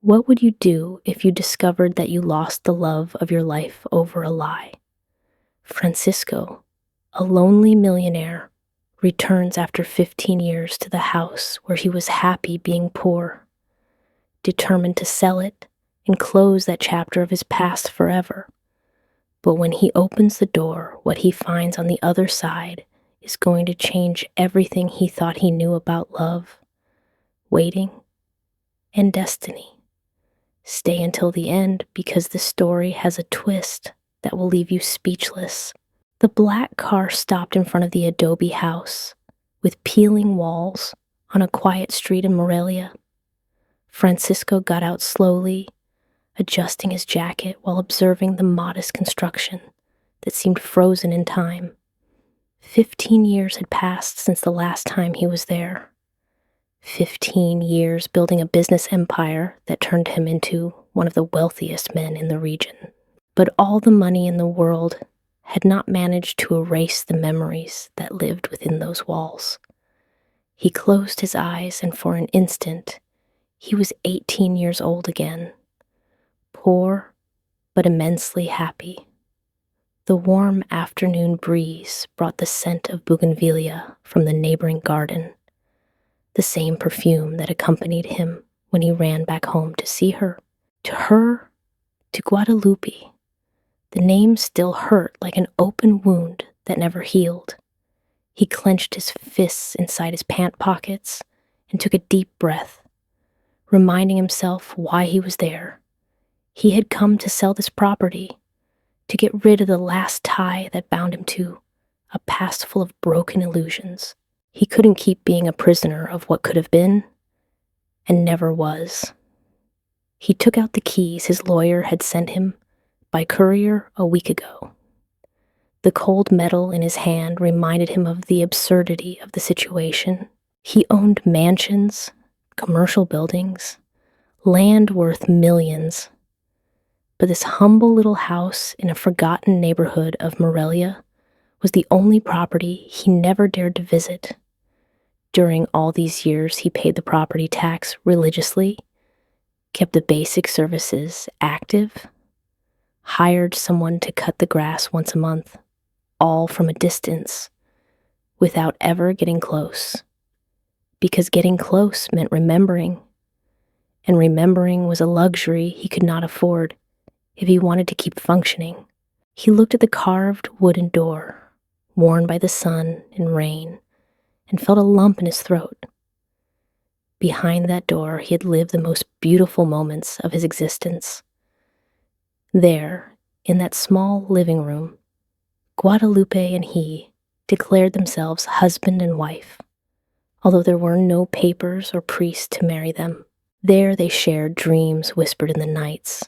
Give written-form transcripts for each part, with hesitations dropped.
What would you do if you discovered that you lost the love of your life over a lie? Francisco, a lonely millionaire, returns after 15 years to the house where he was happy being poor, determined to sell it and close that chapter of his past forever. But when he opens the door, what he finds on the other side is going to change everything he thought he knew about love, waiting, and destiny. Stay until the end because the story has a twist that will leave you speechless. The black car stopped in front of the adobe house with peeling walls on a quiet street in Morelia. Francisco got out slowly, adjusting his jacket while observing the modest construction that seemed frozen in time. 15 years had passed since the last time he was there. 15 years building a business empire that turned him into one of the wealthiest men in the region. But all the money in the world had not managed to erase the memories that lived within those walls. He closed his eyes, and for an instant, he was 18 years old again, poor but immensely happy. The warm afternoon breeze brought the scent of bougainvillea from the neighboring garden, the same perfume that accompanied him when he ran back home to see her. To Guadalupe, the name still hurt like an open wound that never healed. He clenched his fists inside his pant pockets and took a deep breath, reminding himself why he was there. He had come to sell this property, to get rid of the last tie that bound him to a past full of broken illusions. He couldn't keep being a prisoner of what could have been and never was. He took out the keys his lawyer had sent him by courier a week ago. The cold metal in his hand reminded him of the absurdity of the situation. He owned mansions, commercial buildings, land worth millions. But this humble little house in a forgotten neighborhood of Morelia was the only property he never dared to visit. During all these years, he paid the property tax religiously, kept the basic services active, hired someone to cut the grass once a month, all from a distance, without ever getting close. Because getting close meant remembering, and remembering was a luxury he could not afford if he wanted to keep functioning. He looked at the carved wooden door, worn by the sun and rain, and felt a lump in his throat. Behind that door, he had lived the most beautiful moments of his existence. There, in that small living room, Guadalupe and he declared themselves husband and wife, although there were no papers or priests to marry them. There they shared dreams whispered in the nights,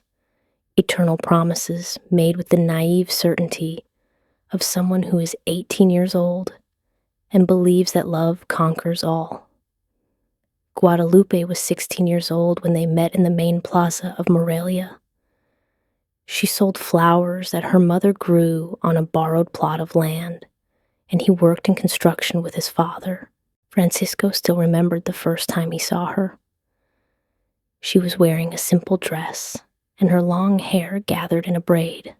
eternal promises made with the naive certainty of someone who is 18 years old and believes that love conquers all. Guadalupe was 16 years old when they met in the main plaza of Morelia. She sold flowers that her mother grew on a borrowed plot of land, and he worked in construction with his father. Francisco still remembered the first time he saw her. She was wearing a simple dress, and her long hair gathered in a braid.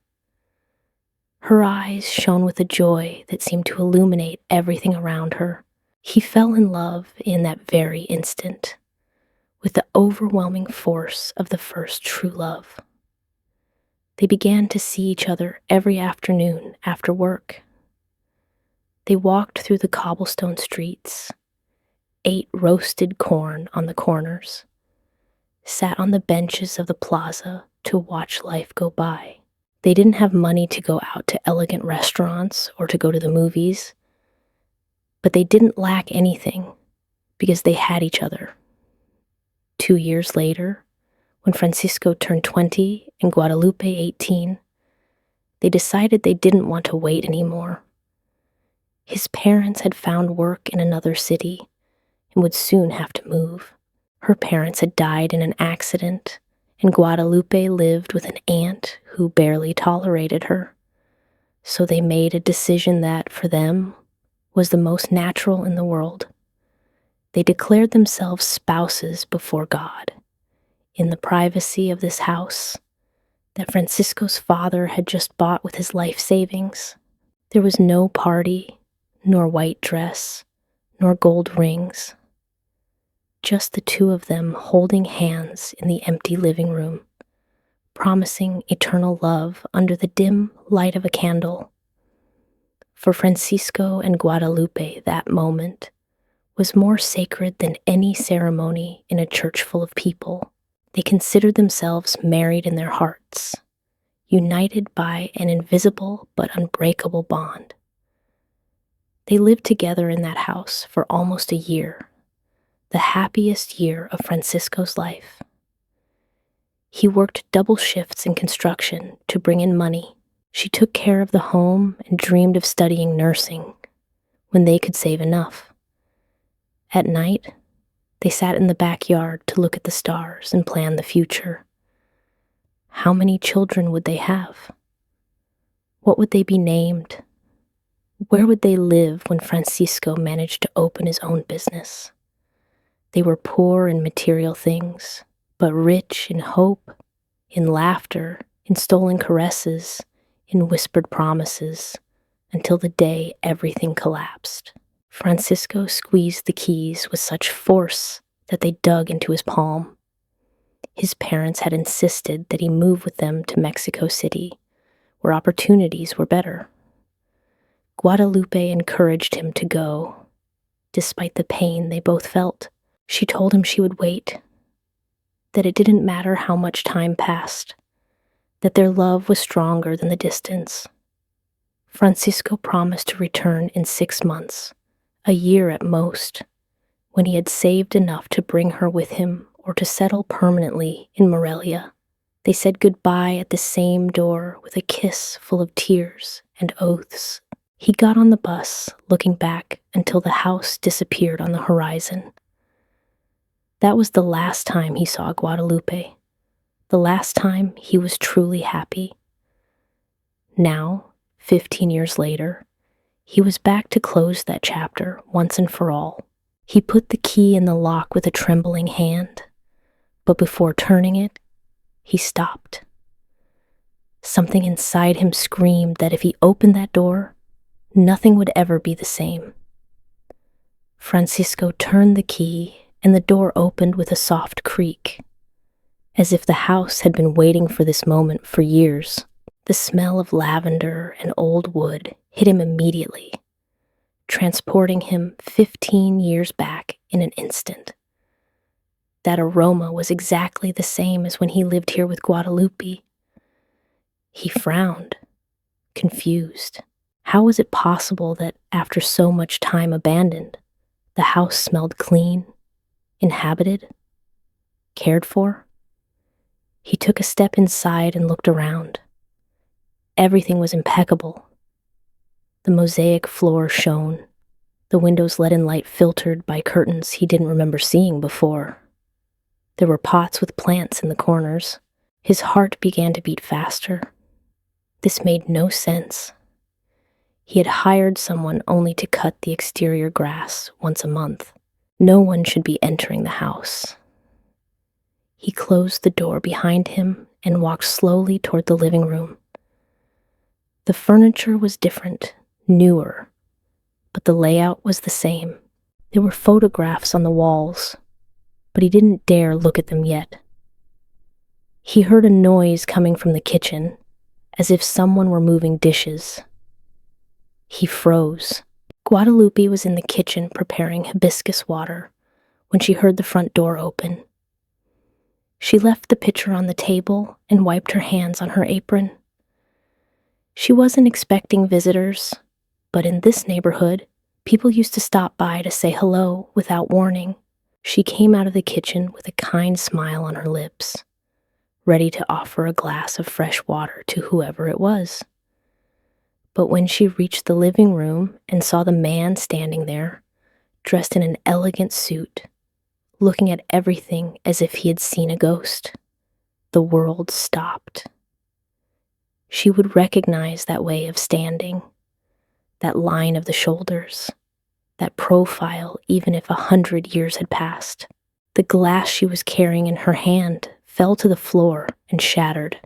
Her eyes shone with a joy that seemed to illuminate everything around her. He fell in love in that very instant, with the overwhelming force of the first true love. They began to see each other every afternoon after work. They walked through the cobblestone streets, ate roasted corn on the corners, sat on the benches of the plaza to watch life go by. They didn't have money to go out to elegant restaurants or to go to the movies, but they didn't lack anything because they had each other. 2 years later, when Francisco turned 20 and Guadalupe 18, they decided they didn't want to wait anymore. His parents had found work in another city and would soon have to move. Her parents had died in an accident, and Guadalupe lived with an aunt who barely tolerated her. So they made a decision that, for them, was the most natural in the world. They declared themselves spouses before God, in the privacy of this house that Francisco's father had just bought with his life savings. There was no party, nor white dress, nor gold rings. Just the two of them holding hands in the empty living room, promising eternal love under the dim light of a candle. For Francisco and Guadalupe, that moment was more sacred than any ceremony in a church full of people. They considered themselves married in their hearts, united by an invisible but unbreakable bond. They lived together in that house for almost a year, the happiest year of Francisco's life. He worked double shifts in construction to bring in money. She took care of the home and dreamed of studying nursing when they could save enough. At night, they sat in the backyard to look at the stars and plan the future. How many children would they have? What would they be named? Where would they live when Francisco managed to open his own business? They were poor in material things, but rich in hope, in laughter, in stolen caresses, in whispered promises, until the day everything collapsed. Francisco squeezed the keys with such force that they dug into his palm. His parents had insisted that he move with them to Mexico City, where opportunities were better. Guadalupe encouraged him to go, despite the pain they both felt. She told him she would wait, that it didn't matter how much time passed, that their love was stronger than the distance. Francisco promised to return in 6 months, a year at most, when he had saved enough to bring her with him or to settle permanently in Morelia. They said goodbye at the same door with a kiss full of tears and oaths. He got on the bus, looking back until the house disappeared on the horizon. That was the last time he saw Guadalupe, the last time he was truly happy. Now, 15 years later, he was back to close that chapter once and for all. He put the key in the lock with a trembling hand, but before turning it, he stopped. Something inside him screamed that if he opened that door, nothing would ever be the same. Francisco turned the key, and the door opened with a soft creak, as if the house had been waiting for this moment for years. The smell of lavender and old wood hit him immediately, transporting him 15 years back in an instant. That aroma was exactly the same as when he lived here with Guadalupe. He frowned, confused. How was it possible that after so much time abandoned, the house smelled clean, inhabited, cared for? He took a step inside and looked around. Everything was impeccable. The mosaic floor shone, the windows let in light filtered by curtains he didn't remember seeing before. There were pots with plants in the corners. His heart began to beat faster. This made no sense. He had hired someone only to cut the exterior grass once a month. No one should be entering the house. He closed the door behind him and walked slowly toward the living room. The furniture was different, newer, but the layout was the same. There were photographs on the walls, but he didn't dare look at them yet. He heard a noise coming from the kitchen, as if someone were moving dishes. He froze. Guadalupe was in the kitchen preparing hibiscus water when she heard the front door open. She left the pitcher on the table and wiped her hands on her apron. She wasn't expecting visitors, but in this neighborhood, people used to stop by to say hello without warning. She came out of the kitchen with a kind smile on her lips, ready to offer a glass of fresh water to whoever it was. But when she reached the living room and saw the man standing there, dressed in an elegant suit, looking at everything as if he had seen a ghost, the world stopped. She would recognize that way of standing, that line of the shoulders, that profile even if 100 years had passed. The glass she was carrying in her hand fell to the floor and shattered.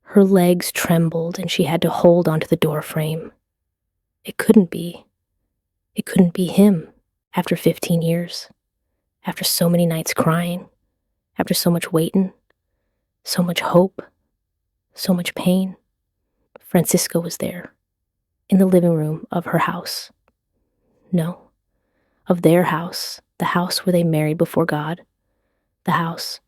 Her legs trembled and she had to hold onto the door frame. It couldn't be. It couldn't be him after 15 years, after so many nights crying, after so much waiting, so much hope, so much pain. Francisco was there, in the living room of her house. No, of their house, the house where they married before God, the house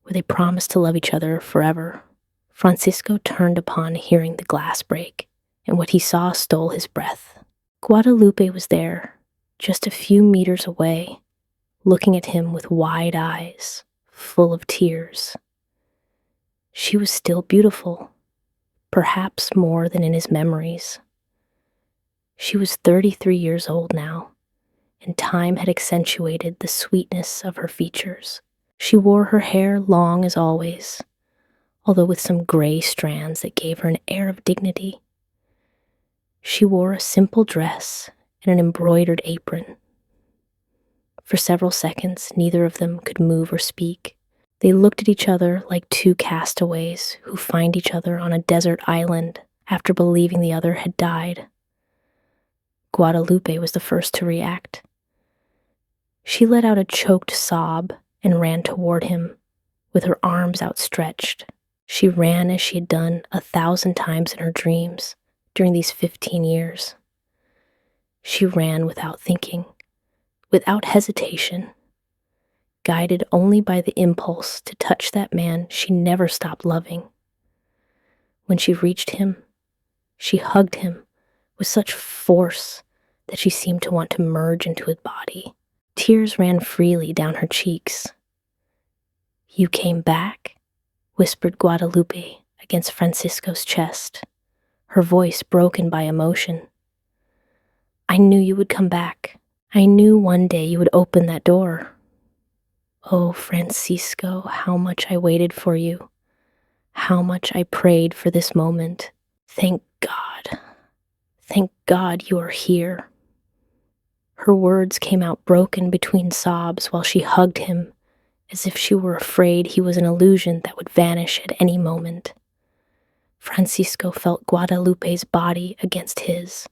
where they promised to love each other forever. Francisco turned upon hearing the glass break, and what he saw stole his breath. Guadalupe was there, just a few meters away, looking at him with wide eyes, full of tears. She was still beautiful, perhaps more than in his memories. She was 33 years old now, and time had accentuated the sweetness of her features. She wore her hair long as always, although with some gray strands that gave her an air of dignity. She wore a simple dress and an embroidered apron. For several seconds, neither of them could move or speak. They looked at each other like two castaways who find each other on a desert island after believing the other had died. Guadalupe was the first to react. She let out a choked sob and ran toward him, with her arms outstretched. She ran as she had done 1,000 times in her dreams during these 15 years. She ran without thinking, without hesitation, guided only by the impulse to touch that man she never stopped loving. When she reached him, she hugged him with such force that she seemed to want to merge into his body. Tears ran freely down her cheeks. "You came back," whispered Guadalupe against Francisco's chest, her voice broken by emotion. "I knew you would come back. I knew one day you would open that door. Oh, Francisco, how much I waited for you. How much I prayed for this moment. Thank God. Thank God you are here." Her words came out broken between sobs while she hugged him, as if she were afraid he was an illusion that would vanish at any moment. Francisco felt Guadalupe's body against his,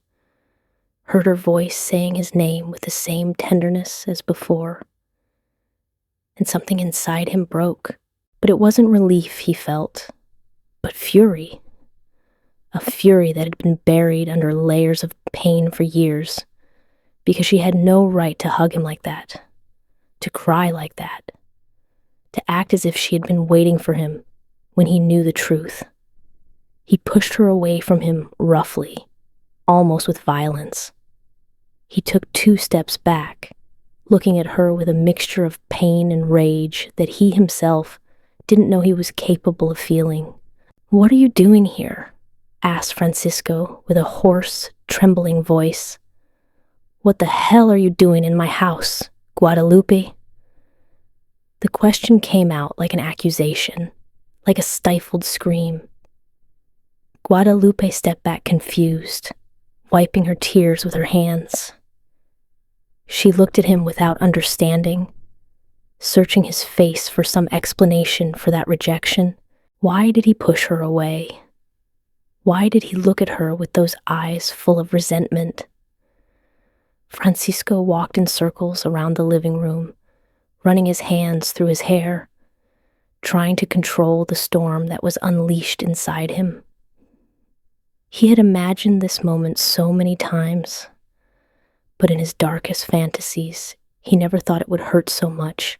heard her voice saying his name with the same tenderness as before, and something inside him broke. But it wasn't relief he felt, but fury. A fury that had been buried under layers of pain for years, because she had no right to hug him like that, to cry like that, to act as if she had been waiting for him when he knew the truth. He pushed her away from him roughly, almost with violence. He took 2 steps back, looking at her with a mixture of pain and rage that he himself didn't know he was capable of feeling. "What are you doing here?" asked Francisco with a hoarse, trembling voice. "What the hell are you doing in my house, Guadalupe?" The question came out like an accusation, like a stifled scream. Guadalupe stepped back confused, wiping her tears with her hands. She looked at him without understanding, searching his face for some explanation for that rejection. Why did he push her away? Why did he look at her with those eyes full of resentment? Francisco walked in circles around the living room, running his hands through his hair, trying to control the storm that was unleashed inside him. He had imagined this moment so many times, but in his darkest fantasies, he never thought it would hurt so much.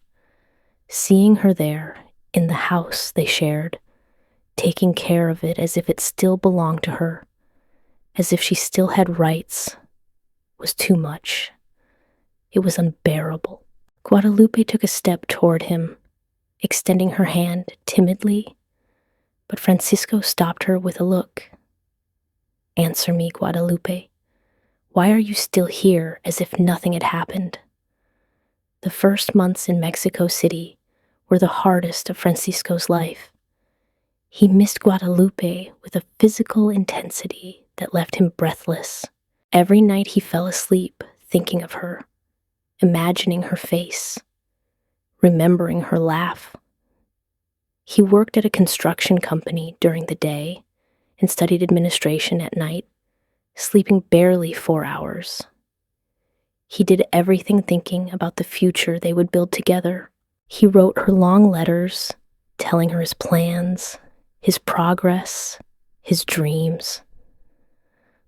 Seeing her there, in the house they shared, taking care of it as if it still belonged to her, as if she still had rights, was too much. It was unbearable. Guadalupe took a step toward him, extending her hand timidly, but Francisco stopped her with a look. "Answer me, Guadalupe. Why are you still here as if nothing had happened?" The first months in Mexico City were the hardest of Francisco's life. He missed Guadalupe with a physical intensity that left him breathless. Every night he fell asleep thinking of her, imagining her face, remembering her laugh. He worked at a construction company during the day and studied administration at night, sleeping barely 4 hours. He did everything thinking about the future they would build together. He wrote her long letters, telling her his plans, his progress, his dreams.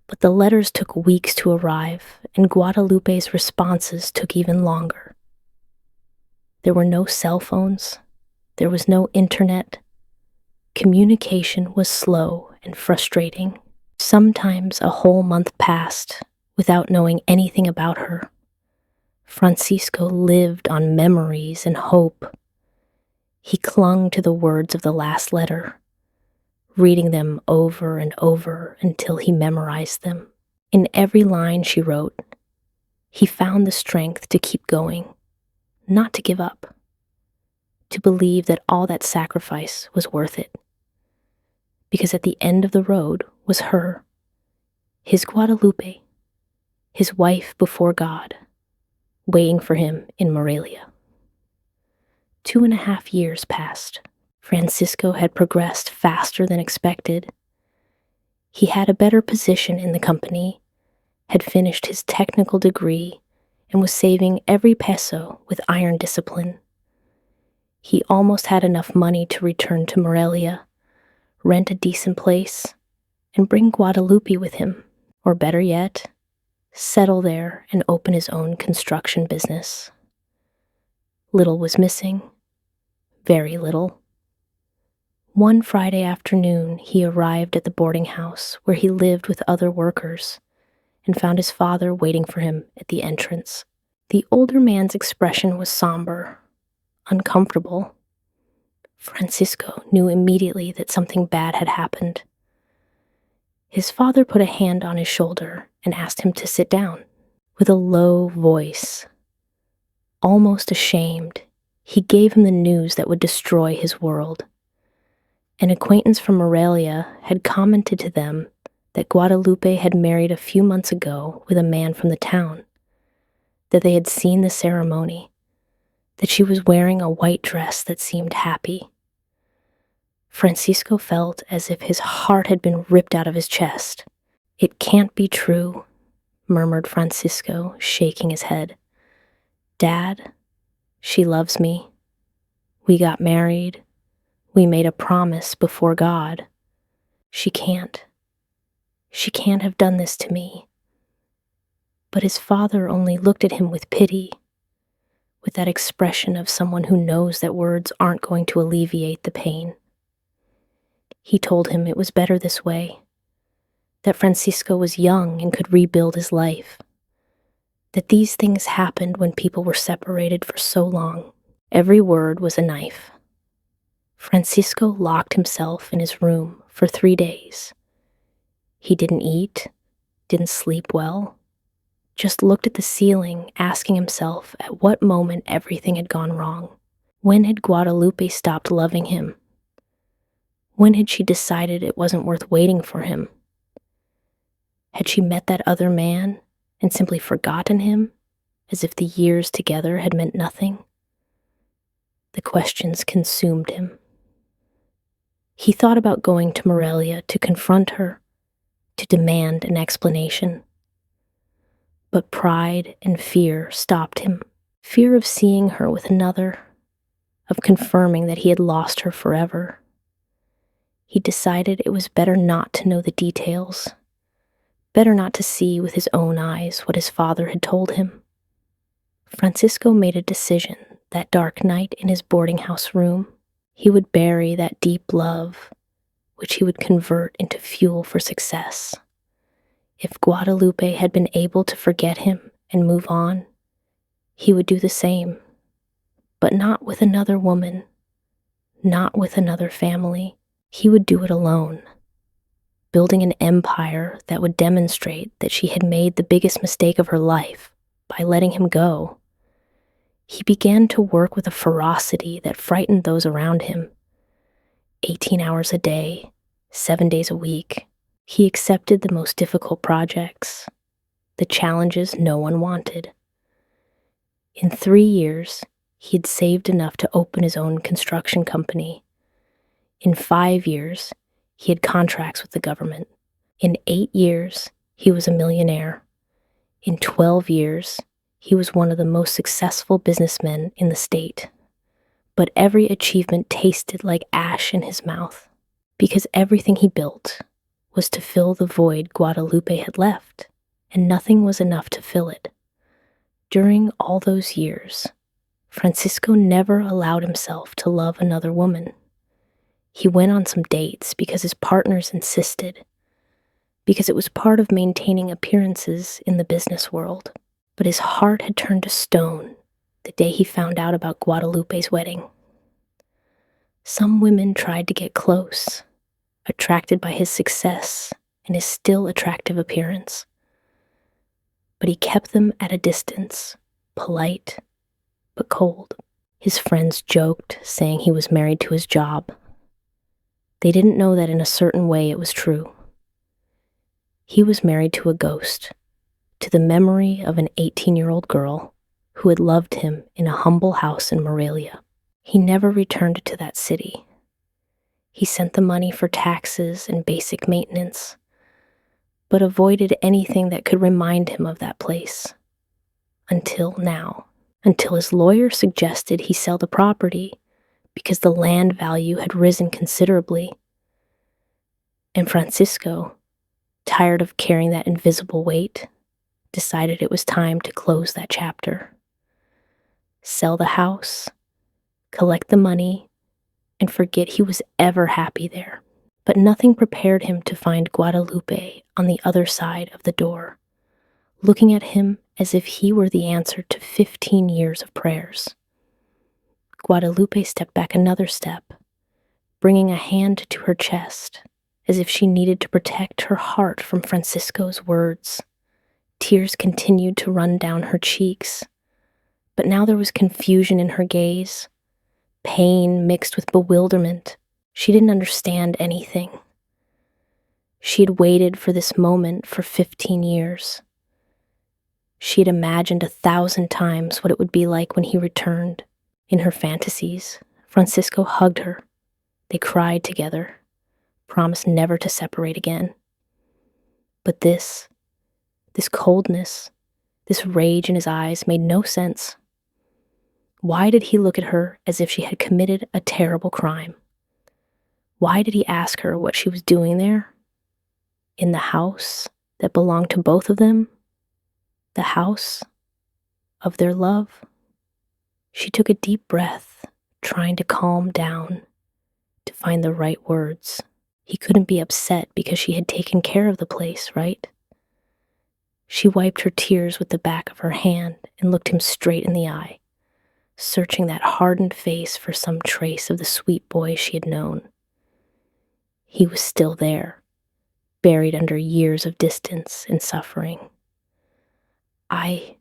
But the letters took weeks to arrive, and Guadalupe's responses took even longer. There were no cell phones. There was no internet. Communication was slow and frustrating. Sometimes a whole month passed without knowing anything about her. Francisco lived on memories and hope. He clung to the words of the last letter, reading them over and over until he memorized them. In every line she wrote, he found the strength to keep going, not to give up, to believe that all that sacrifice was worth it. Because at the end of the road was her, his Guadalupe, his wife before God, waiting for him in Morelia. 2.5 years passed. Francisco had progressed faster than expected. He had a better position in the company, had finished his technical degree, and was saving every peso with iron discipline. He almost had enough money to return to Morelia, rent a decent place, and bring Guadalupe with him, or better yet, settle there and open his own construction business. Little was missing, very little. One Friday afternoon, he arrived at the boarding house where he lived with other workers and found his father waiting for him at the entrance. The older man's expression was somber, uncomfortable. Francisco knew immediately that something bad had happened. His father put a hand on his shoulder and asked him to sit down. With a low voice, almost ashamed, he gave him the news that would destroy his world. An acquaintance from Morelia had commented to them that Guadalupe had married a few months ago with a man from the town, that they had seen the ceremony, that she was wearing a white dress that seemed happy. Francisco felt as if his heart had been ripped out of his chest. "It can't be true," murmured Francisco, shaking his head. "Dad, she loves me. We got married. We made a promise before God. She can't have done this to me." But his father only looked at him with pity, with that expression of someone who knows that words aren't going to alleviate the pain. He told him it was better this way, that Francisco was young and could rebuild his life, that these things happened when people were separated for so long. Every word was a knife. Francisco locked himself in his room for 3 days. He didn't eat, didn't sleep well, just looked at the ceiling, asking himself at what moment everything had gone wrong. When had Guadalupe stopped loving him? When had she decided it wasn't worth waiting for him? Had she met that other man and simply forgotten him, as if the years together had meant nothing? The questions consumed him. He thought about going to Morelia to confront her, to demand an explanation. But pride and fear stopped him. Fear of seeing her with another, of confirming that he had lost her forever. He decided it was better not to know the details, better not to see with his own eyes what his father had told him. Francisco made a decision that dark night in his boarding house room. He would bury that deep love, which he would convert into fuel for success. If Guadalupe had been able to forget him and move on, he would do the same, but not with another woman, not with another family. He would do it alone, building an empire that would demonstrate that she had made the biggest mistake of her life by letting him go. He began to work with a ferocity that frightened those around him. 18 hours a day, 7 days a week, he accepted the most difficult projects, the challenges no one wanted. In 3 years, he had saved enough to open his own construction company, In 5 years, he had contracts with the government. In 8 years, he was a millionaire. In 12 years, he was one of the most successful businessmen in the state. But every achievement tasted like ash in his mouth, because everything he built was to fill the void Guadalupe had left, and nothing was enough to fill it. During all those years, Francisco never allowed himself to love another woman. He went on some dates because his partners insisted, because it was part of maintaining appearances in the business world. But his heart had turned to stone the day he found out about Guadalupe's wedding. Some women tried to get close, attracted by his success and his still attractive appearance. But he kept them at a distance, polite but cold. His friends joked, saying he was married to his job. They didn't know that in a certain way it was true. He was married to a ghost, to the memory of an 18-year-old girl who had loved him in a humble house in Morelia. He never returned to that city. He sent the money for taxes and basic maintenance, but avoided anything that could remind him of that place. Until now, until his lawyer suggested he sell the property because the land value had risen considerably. And Francisco, tired of carrying that invisible weight, decided it was time to close that chapter. Sell the house, collect the money, and forget he was ever happy there. But nothing prepared him to find Guadalupe on the other side of the door, looking at him as if he were the answer to 15 years of prayers. Guadalupe stepped back another step, bringing a hand to her chest, as if she needed to protect her heart from Francisco's words. Tears continued to run down her cheeks, but now there was confusion in her gaze, pain mixed with bewilderment. She didn't understand anything. She had waited for this moment for 15 years. She had imagined 1,000 times what it would be like when he returned. In her fantasies, Francisco hugged her. They cried together, promised never to separate again. But this coldness, this rage in his eyes made no sense. Why did he look at her as if she had committed a terrible crime? Why did he ask her what she was doing there? In the house that belonged to both of them? The house of their love? She took a deep breath, trying to calm down, to find the right words. He couldn't be upset because she had taken care of the place, right? She wiped her tears with the back of her hand and looked him straight in the eye, searching that hardened face for some trace of the sweet boy she had known. He was still there, buried under years of distance and suffering. I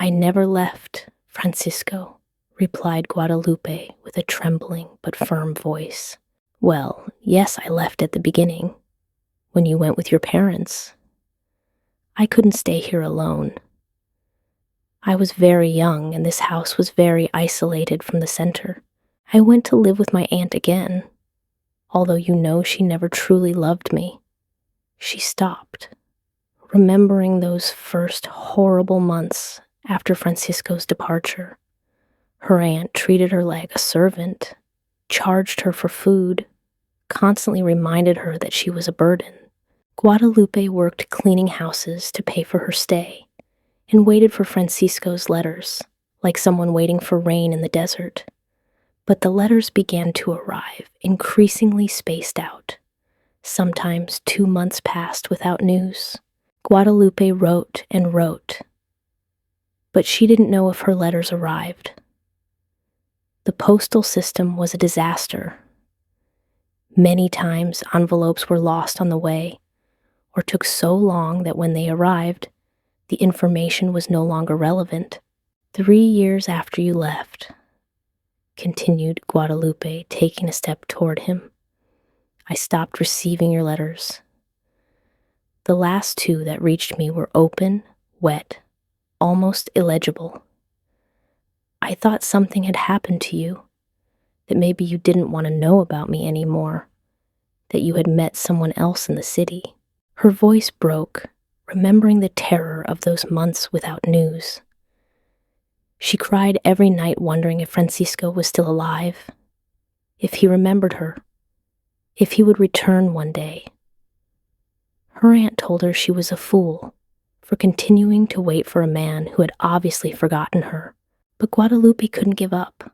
never left, Francisco, replied Guadalupe with a trembling but firm voice. Well, yes, I left at the beginning, when you went with your parents. I couldn't stay here alone. I was very young, and this house was very isolated from the center. I went to live with my aunt again, although you know she never truly loved me. She stopped, remembering those first horrible months after Francisco's departure. Her aunt treated her like a servant, charged her for food, constantly reminded her that she was a burden. Guadalupe worked cleaning houses to pay for her stay, and waited for Francisco's letters, like someone waiting for rain in the desert. But the letters began to arrive, increasingly spaced out. Sometimes 2 months passed without news. Guadalupe wrote and wrote, but she didn't know if her letters arrived. The postal system was a disaster. Many times envelopes were lost on the way, or took so long that when they arrived, the information was no longer relevant. 3 years after you left, continued Guadalupe, taking a step toward him, I stopped receiving your letters. The last 2 that reached me were open, wet, almost illegible. I thought something had happened to you, that maybe you didn't want to know about me anymore, that you had met someone else in the city. Her voice broke, remembering the terror of those months without news. She cried every night wondering if Francisco was still alive, if he remembered her, if he would return one day. Her aunt told her she was a fool for continuing to wait for a man who had obviously forgotten her, but Guadalupe couldn't give up.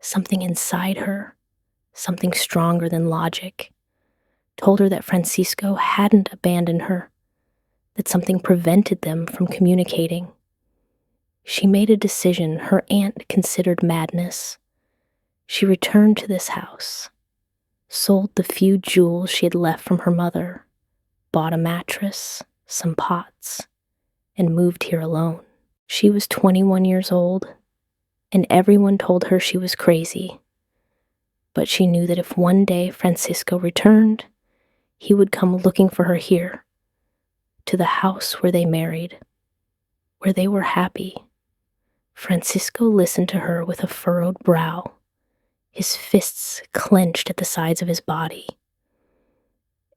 Something inside her, something stronger than logic, told her that Francisco hadn't abandoned her, that something prevented them from communicating. She made a decision her aunt considered madness. She returned to this house, sold the few jewels she had left from her mother, bought a mattress, some pots, and moved here alone. She was 21 years old, and everyone told her she was crazy. But she knew that if one day Francisco returned, he would come looking for her here, to the house where they married, where they were happy. Francisco listened to her with a furrowed brow, his fists clenched at the sides of his body.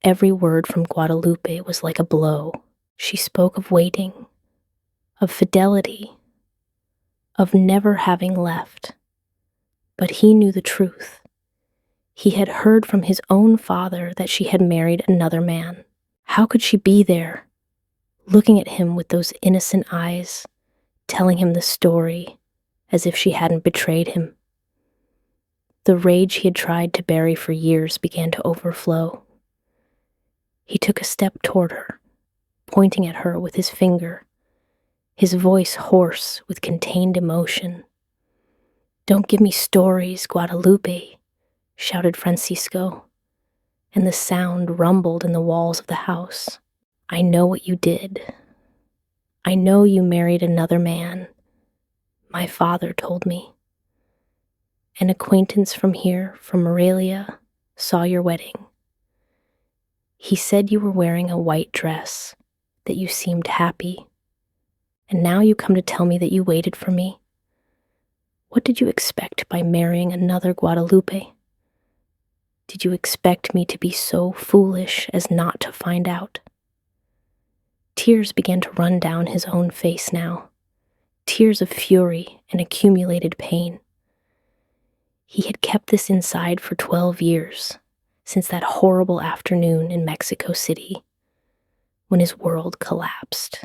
Every word from Guadalupe was like a blow. She spoke of waiting, of fidelity, of never having left. But he knew the truth. He had heard from his own father that she had married another man. How could she be there, looking at him with those innocent eyes, telling him the story as if she hadn't betrayed him? The rage he had tried to bury for years began to overflow. He took a step toward her, pointing at her with his finger, his voice hoarse with contained emotion. "Don't give me stories, Guadalupe," shouted Francisco, and the sound rumbled in the walls of the house. "I know what you did. I know you married another man. My father told me. An acquaintance from here, from Morelia, saw your wedding. He said you were wearing a white dress, that you seemed happy, and now you come to tell me that you waited for me. What did you expect by marrying another Guadalupe? Did you expect me to be so foolish as not to find out?" Tears began to run down his own face now, tears of fury and accumulated pain. He had kept this inside for 12 years, since that horrible afternoon in Mexico City, when his world collapsed.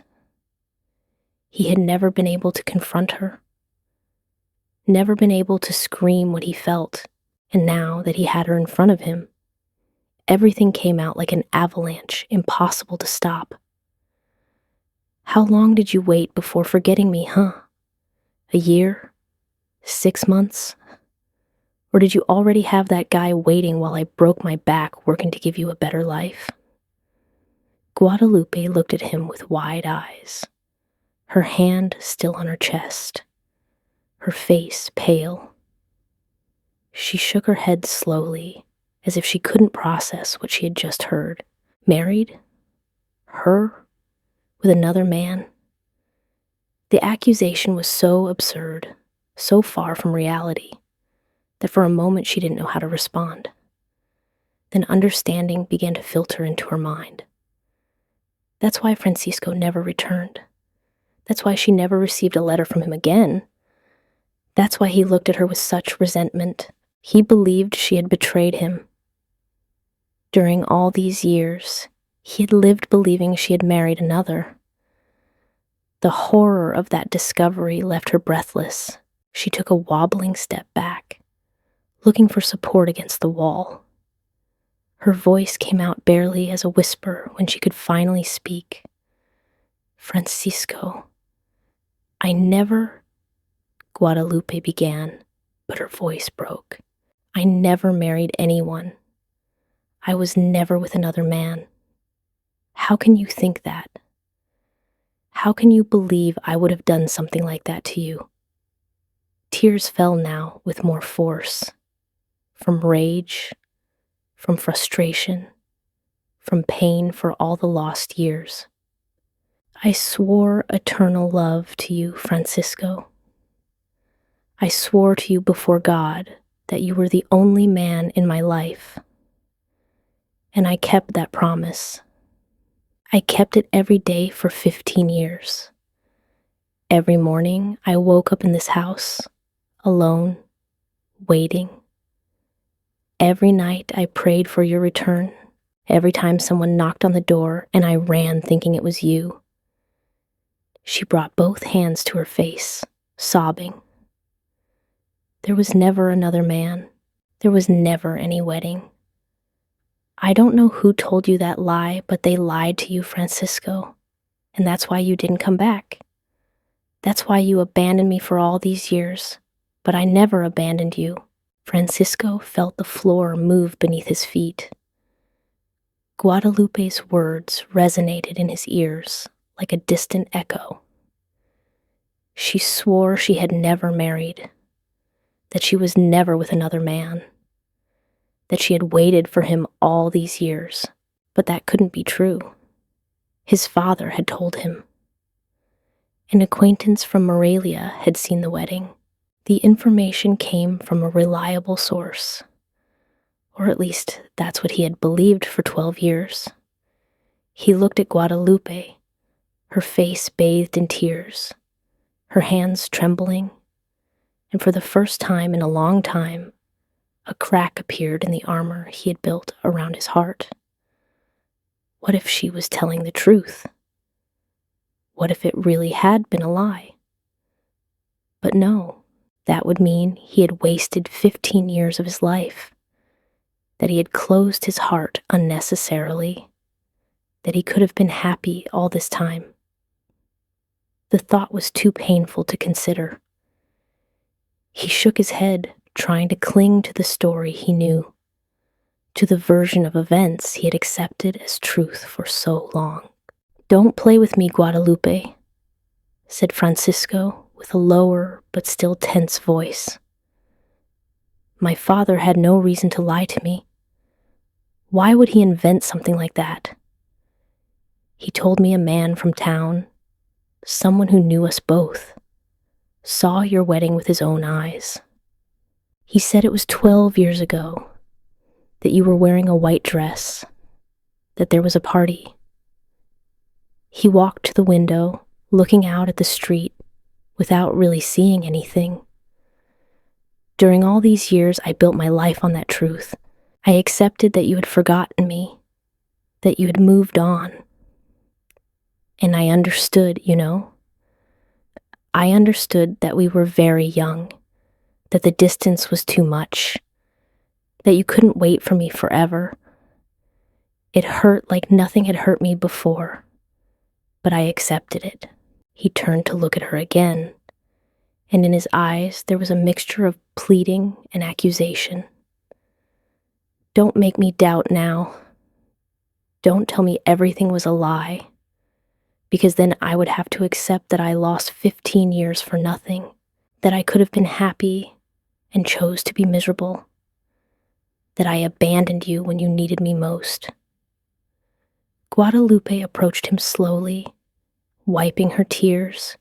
He had never been able to confront her, never been able to scream what he felt, and now that he had her in front of him, everything came out like an avalanche, impossible to stop. "How long did you wait before forgetting me, huh? A year? 6 months? Or did you already have that guy waiting while I broke my back working to give you a better life?" Guadalupe looked at him with wide eyes, her hand still on her chest, her face pale. She shook her head slowly, as if she couldn't process what she had just heard. Married? Her? With another man? The accusation was so absurd, so far from reality, that for a moment she didn't know how to respond. Then understanding began to filter into her mind. That's why Francisco never returned. That's why she never received a letter from him again. That's why he looked at her with such resentment. He believed she had betrayed him. During all these years, he had lived believing she had married another. The horror of that discovery left her breathless. She took a wobbling step back, looking for support against the wall. Her voice came out barely as a whisper when she could finally speak. "Francisco, I never..." Guadalupe began, but her voice broke. "I never married anyone. I was never with another man. How can you think that? How can you believe I would have done something like that to you?" Tears fell now with more force, from rage, from frustration, from pain for all the lost years. "I swore eternal love to you, Francisco. I swore to you before God that you were the only man in my life. And I kept that promise. I kept it every day for 15 years. Every morning, I woke up in this house, alone, waiting. Every night, I prayed for your return. Every time someone knocked on the door, and I ran thinking it was you. She brought both hands to her face, sobbing. There was never another man. There was never any wedding. I don't know who told you that lie, but they lied to you, Francisco. And that's why you didn't come back. That's why you abandoned me for all these years. But I never abandoned you. Francisco felt the floor move beneath his feet. Guadalupe's words resonated in his ears like a distant echo. She swore she had never married, that she was never with another man, that she had waited for him all these years, but that couldn't be true. His father had told him. An acquaintance from Morelia had seen the wedding. The information came from a reliable source, or at least that's what he had believed for 12 years. He looked at Guadalupe, her face bathed in tears, her hands trembling, and for the first time in a long time, a crack appeared in the armor he had built around his heart. What if she was telling the truth? What if it really had been a lie? But no, that would mean he had wasted 15 years of his life, that he had closed his heart unnecessarily, that he could have been happy all this time. The thought was too painful to consider. He shook his head, trying to cling to the story he knew, to the version of events he had accepted as truth for so long. "Don't play with me, Guadalupe," said Francisco with a lower but still tense voice. "My father had no reason to lie to me. Why would he invent something like that? He told me a man from town, someone who knew us both, saw your wedding with his own eyes. He said it was 12 years ago, that you were wearing a white dress, that there was a party. He walked to the window, looking out at the street without really seeing anything. During all these years, I built my life on that truth. I accepted that you had forgotten me, that you had moved on. And I understood, you know. I understood that we were very young, that the distance was too much, that you couldn't wait for me forever. It hurt like nothing had hurt me before, but I accepted it." He turned to look at her again, and in his eyes there was a mixture of pleading and accusation. "Don't make me doubt now. Don't tell me everything was a lie, because then I would have to accept that I lost 15 years for nothing, that I could have been happy and chose to be miserable, that I abandoned you when you needed me most." Guadalupe approached him slowly, wiping her tears,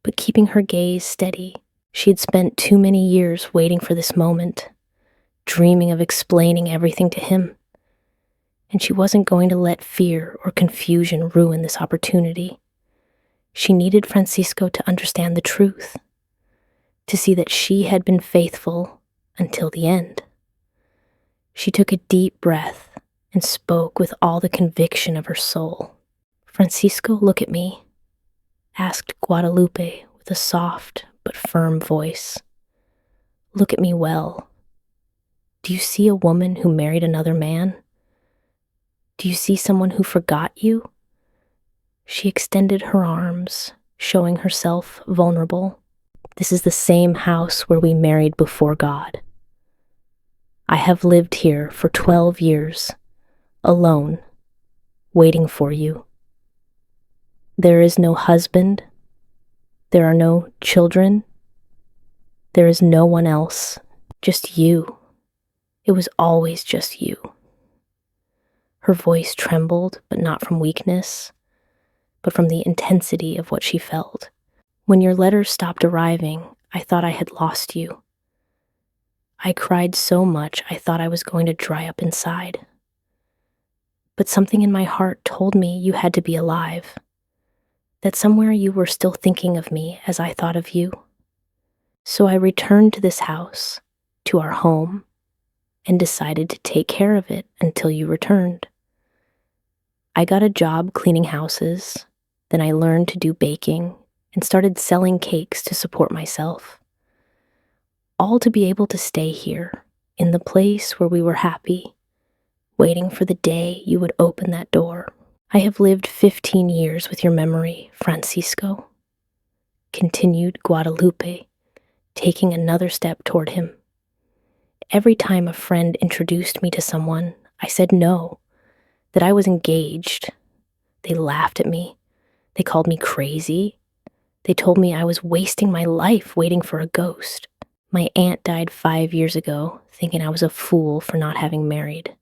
but keeping her gaze steady. She had spent too many years waiting for this moment, dreaming of explaining everything to him, and she wasn't going to let fear or confusion ruin this opportunity. She needed Francisco to understand the truth, to see that she had been faithful until the end. She took a deep breath and spoke with all the conviction of her soul. "Francisco, look at me," asked Guadalupe with a soft but firm voice. "Look at me well. Do you see a woman who married another man? Do you see someone who forgot you?" She extended her arms, showing herself vulnerable. "This is the same house where we married before God. I have lived here for 12 years, alone, waiting for you. There is no husband. There are no children. There is no one else, just you. It was always just you." Her voice trembled, but not from weakness, but from the intensity of what she felt. "When your letters stopped arriving, I thought I had lost you. I cried so much I thought I was going to dry up inside. But something in my heart told me you had to be alive, that somewhere you were still thinking of me as I thought of you. So I returned to this house, to our home, and decided to take care of it until you returned. I got a job cleaning houses, then I learned to do baking and started selling cakes to support myself. All to be able to stay here, in the place where we were happy, waiting for the day you would open that door. I have lived 15 years with your memory, Francisco, continued Guadalupe, taking another step toward him. Every time a friend introduced me to someone, I said no, that I was engaged. They laughed at me. They called me crazy. They told me I was wasting my life waiting for a ghost. My aunt died 5 years ago, thinking I was a fool for not having married.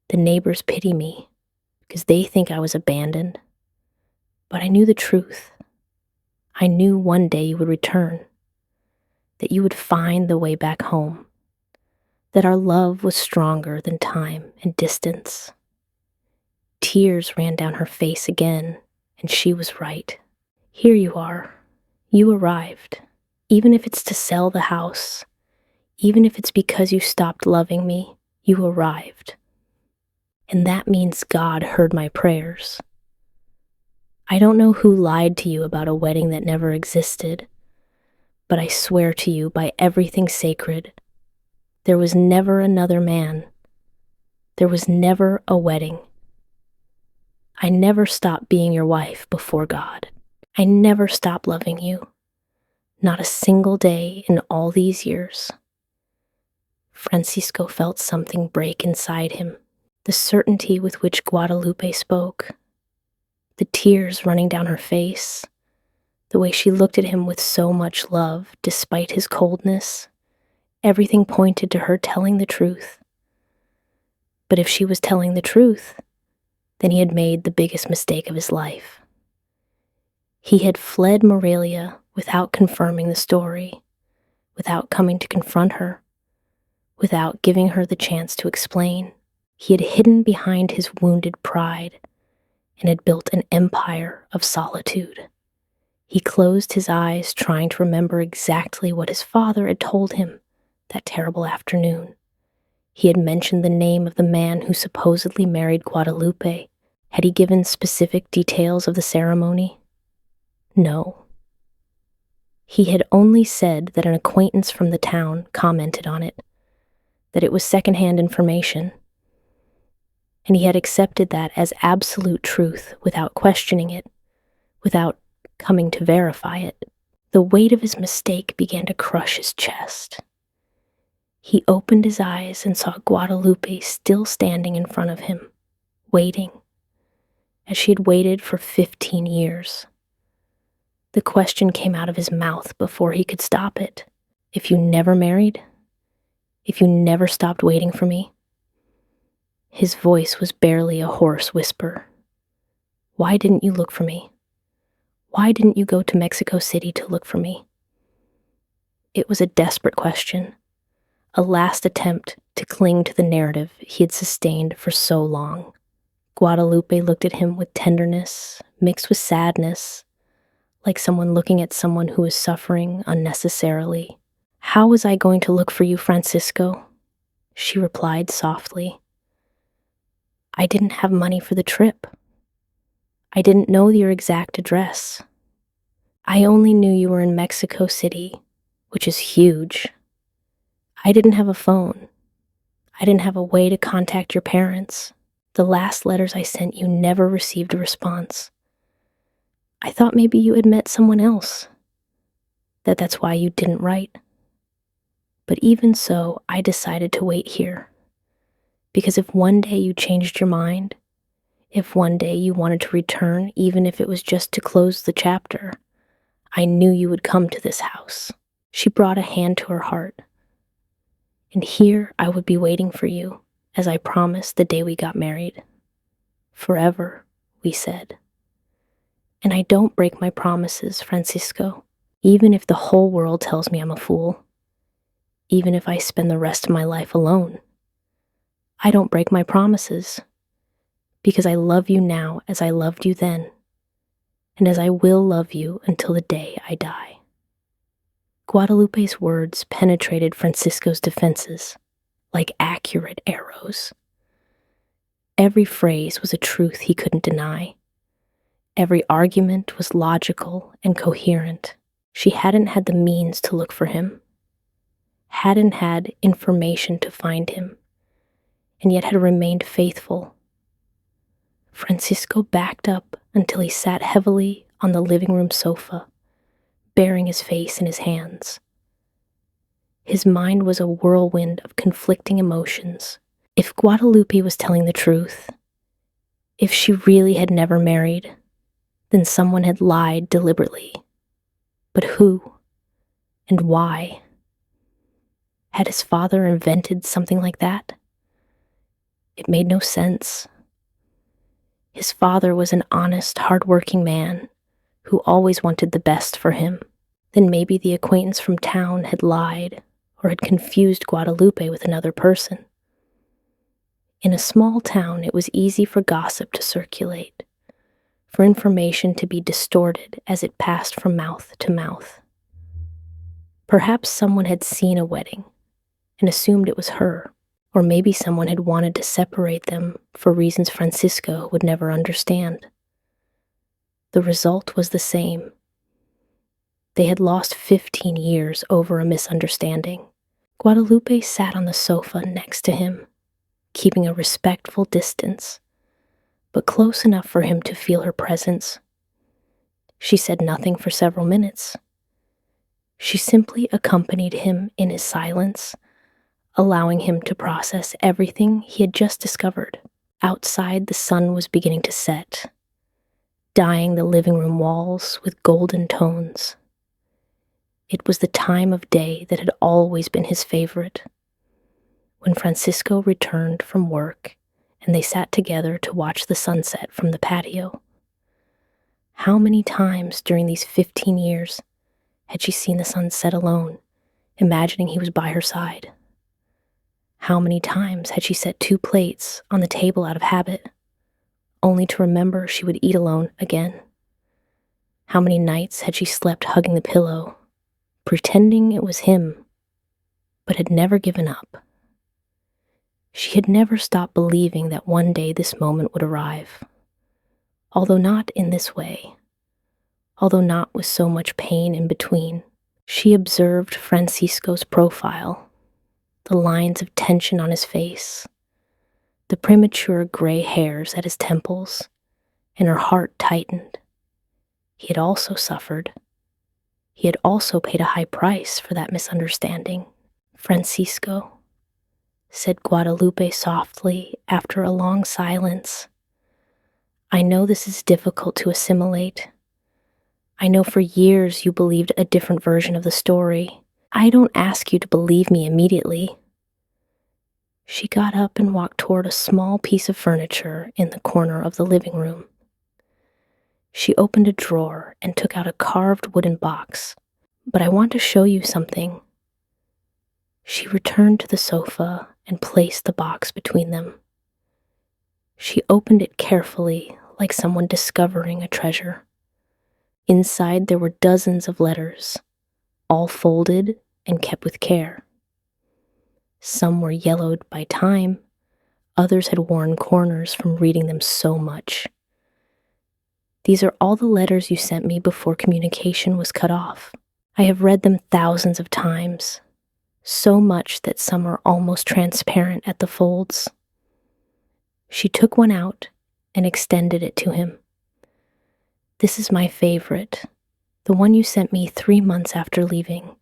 The neighbors pity me because they think I was abandoned. But I knew the truth. I knew one day you would return, that you would find the way back home, that our love was stronger than time and distance. Tears ran down her face again, and she was right. Here you are. You arrived. Even if it's to sell the house, even if it's because you stopped loving me, you arrived. And that means God heard my prayers. I don't know who lied to you about a wedding that never existed, but I swear to you by everything sacred, there was never another man. There was never a wedding. I never stopped being your wife before God. I never stopped loving you. Not a single day in all these years. Francisco felt something break inside him, the certainty with which Guadalupe spoke, the tears running down her face, the way she looked at him with so much love despite his coldness. Everything pointed to her telling the truth. But if she was telling the truth, then he had made the biggest mistake of his life. He had fled Morelia without confirming the story, without coming to confront her, without giving her the chance to explain. He had hidden behind his wounded pride and had built an empire of solitude. He closed his eyes, trying to remember exactly what his father had told him that terrible afternoon. He had mentioned the name of the man who supposedly married Guadalupe. Had he given specific details of the ceremony? No. He had only said that an acquaintance from the town commented on it, that it was secondhand information, and he had accepted that as absolute truth without questioning it, without coming to verify it. The weight of his mistake began to crush his chest. He opened his eyes and saw Guadalupe still standing in front of him, waiting, as she had waited for 15 years. The question came out of his mouth before he could stop it. If you never married? If you never stopped waiting for me? His voice was barely a hoarse whisper. Why didn't you look for me? Why didn't you go to Mexico City to look for me? It was a desperate question, a last attempt to cling to the narrative he had sustained for so long. Guadalupe looked at him with tenderness, mixed with sadness, like someone looking at someone who is suffering unnecessarily. How was I going to look for you, Francisco? She replied softly. I didn't have money for the trip. I didn't know your exact address. I only knew you were in Mexico City, which is huge. I didn't have a phone. I didn't have a way to contact your parents. The last letters I sent you never received a response. I thought maybe you had met someone else, that's why you didn't write. But even so, I decided to wait here. Because if one day you changed your mind, if one day you wanted to return, even if it was just to close the chapter, I knew you would come to this house. She brought a hand to her heart. And here I would be waiting for you, as I promised the day we got married. Forever, we said. And I don't break my promises, Francisco, even if the whole world tells me I'm a fool. even if I spend the rest of my life alone. I don't break my promises, because I love you now as I loved you then, and as I will love you until the day I die." Guadalupe's words penetrated Francisco's defenses like accurate arrows. Every phrase was a truth he couldn't deny. Every argument was logical and coherent. She hadn't had the means to look for him, hadn't had information to find him, and yet had remained faithful. Francisco backed up until he sat heavily on the living room sofa, burying his face in his hands. His mind was a whirlwind of conflicting emotions. If Guadalupe was telling the truth, if she really had never married, then someone had lied deliberately. But who? And why? Had his father invented something like that? It made no sense. His father was an honest, hard-working man who always wanted the best for him. Then maybe the acquaintance from town had lied or had confused Guadalupe with another person. In a small town, it was easy for gossip to circulate, for information to be distorted as it passed from mouth to mouth. Perhaps someone had seen a wedding and assumed it was her, or maybe someone had wanted to separate them for reasons Francisco would never understand. The result was the same. They had lost 15 years over a misunderstanding. Guadalupe sat on the sofa next to him, keeping a respectful distance, but close enough for him to feel her presence. She said nothing for several minutes. She simply accompanied him in his silence, allowing him to process everything he had just discovered. Outside, the sun was beginning to set, dyeing the living room walls with golden tones. It was the time of day that had always been his favorite. When Francisco returned from work and they sat together to watch the sunset from the patio. How many times during these 15 years had she seen the sun set alone, imagining he was by her side? How many times had she set 2 plates on the table out of habit, only to remember she would eat alone again? How many nights had she slept hugging the pillow, pretending it was him, but had never given up? She had never stopped believing that one day this moment would arrive, although not in this way, although not with so much pain in between. She observed Francisco's profile, the lines of tension on his face, the premature gray hairs at his temples, and her heart tightened. He had also suffered. He had also paid a high price for that misunderstanding. "Francisco," said Guadalupe softly after a long silence, "I know this is difficult to assimilate. I know for years you believed a different version of the story. I don't ask you to believe me immediately." She got up and walked toward a small piece of furniture in the corner of the living room. She opened a drawer and took out a carved wooden box. "But I want to show you something." She returned to the sofa and placed the box between them. She opened it carefully, like someone discovering a treasure. Inside there were dozens of letters, all folded and kept with care. Some were yellowed by time, others had worn corners from reading them so much. "These are all the letters you sent me before communication was cut off. I have read them thousands of times, so much that some are almost transparent at the folds." She took one out and extended it to him. "This is my favorite, the one you sent me 3 months after leaving,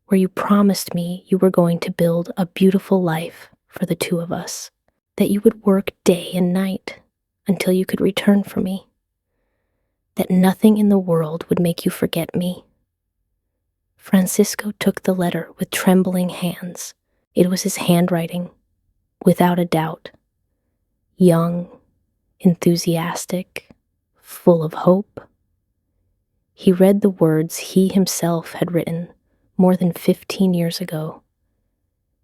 where you promised me you were going to build a beautiful life for the 2 of us, that you would work day and night until you could return for me, that nothing in the world would make you forget me." Francisco took the letter with trembling hands. It was his handwriting, without a doubt. Young, enthusiastic, full of hope. He read the words he himself had written more than 15 years ago,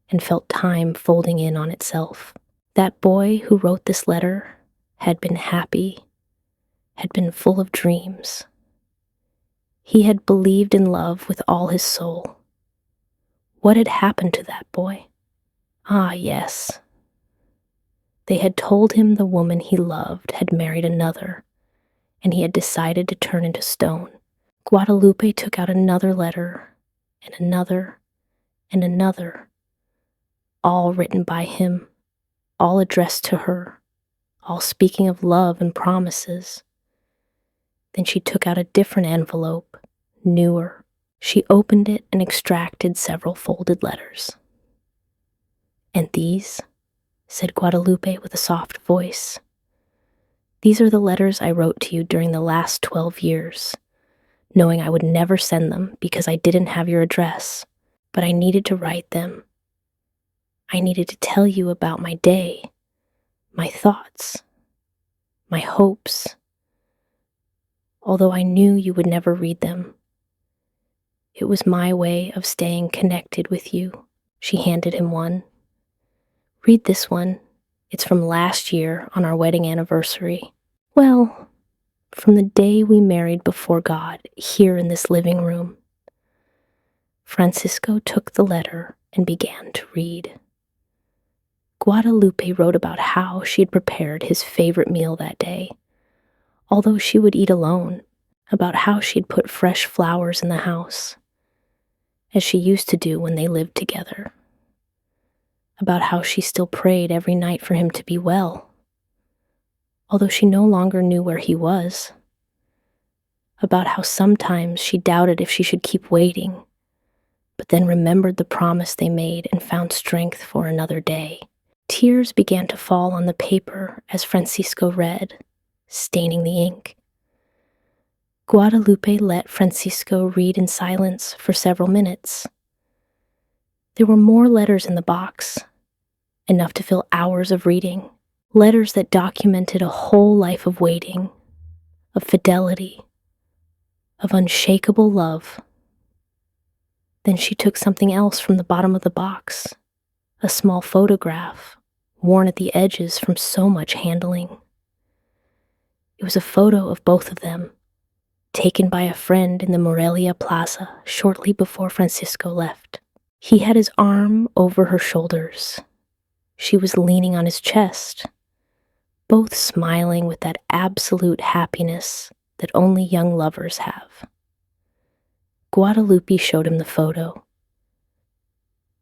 and felt time folding in on itself. That boy who wrote this letter had been happy, had been full of dreams. He had believed in love with all his soul. What had happened to that boy? Ah, yes. They had told him the woman he loved had married another, and he had decided to turn into stone. Guadalupe took out another letter, and another, and another, all written by him, all addressed to her, all speaking of love and promises. Then she took out a different envelope, newer. She opened it and extracted several folded letters. "And these?" said Guadalupe with a soft voice. "These are the letters I wrote to you during the last 12 years, knowing I would never send them because I didn't have your address, but I needed to write them. I needed to tell you about my day, my thoughts, my hopes, although I knew you would never read them. It was my way of staying connected with you." She handed him one. "Read this one. It's from last year on our wedding anniversary. Well, from the day we married before God, here in this living room." Francisco took the letter and began to read. Guadalupe wrote about how she had prepared his favorite meal that day, although she would eat alone, about how she had put fresh flowers in the house, as she used to do when they lived together, about how she still prayed every night for him to be well, although she no longer knew where he was, about how sometimes she doubted if she should keep waiting, but then remembered the promise they made and found strength for another day. Tears began to fall on the paper as Francisco read, staining the ink. Guadalupe let Francisco read in silence for several minutes. There were more letters in the box, enough to fill hours of reading, letters that documented a whole life of waiting, of fidelity, of unshakable love. Then she took something else from the bottom of the box, a small photograph, worn at the edges from so much handling. It was a photo of both of them, taken by a friend in the Morelia plaza shortly before Francisco left. He had his arm over her shoulders. She was leaning on his chest, both smiling with that absolute happiness that only young lovers have. Guadalupe showed him the photo.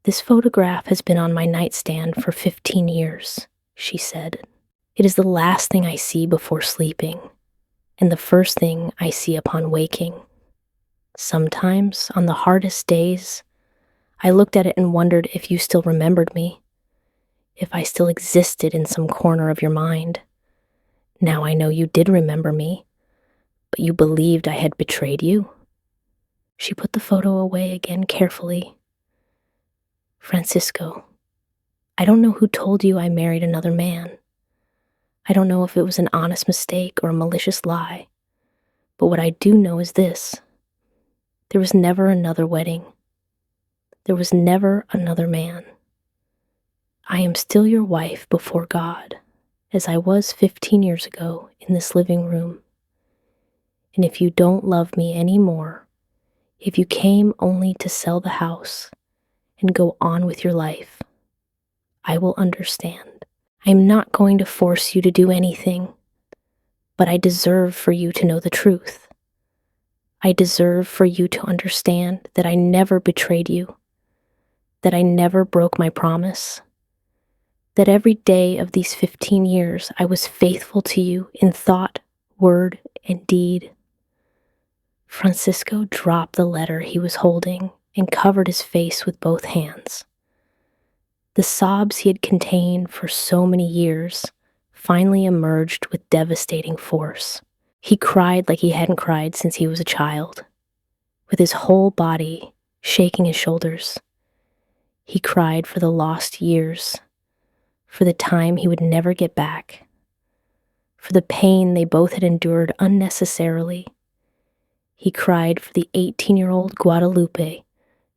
"This photograph has been on my nightstand for 15 years, she said. "It is the last thing I see before sleeping, and the first thing I see upon waking. Sometimes, on the hardest days, I looked at it and wondered if you still remembered me, if I still existed in some corner of your mind. Now I know you did remember me, but you believed I had betrayed you." She put the photo away again carefully. "Francisco, I don't know who told you I married another man. I don't know if it was an honest mistake or a malicious lie, but what I do know is this: there was never another wedding. There was never another man. I am still your wife before God, as I was 15 years ago in this living room. And if you don't love me anymore, if you came only to sell the house and go on with your life, I will understand. I am not going to force you to do anything, but I deserve for you to know the truth. I deserve for you to understand that I never betrayed you, that I never broke my promise, that every day of these 15 years I was faithful to you in thought, word, and deed." Francisco dropped the letter he was holding and covered his face with both hands. The sobs he had contained for so many years finally emerged with devastating force. He cried like he hadn't cried since he was a child, with his whole body shaking his shoulders. He cried for the lost years, for the time he would never get back, for the pain they both had endured unnecessarily. He cried for the 18-year-old Guadalupe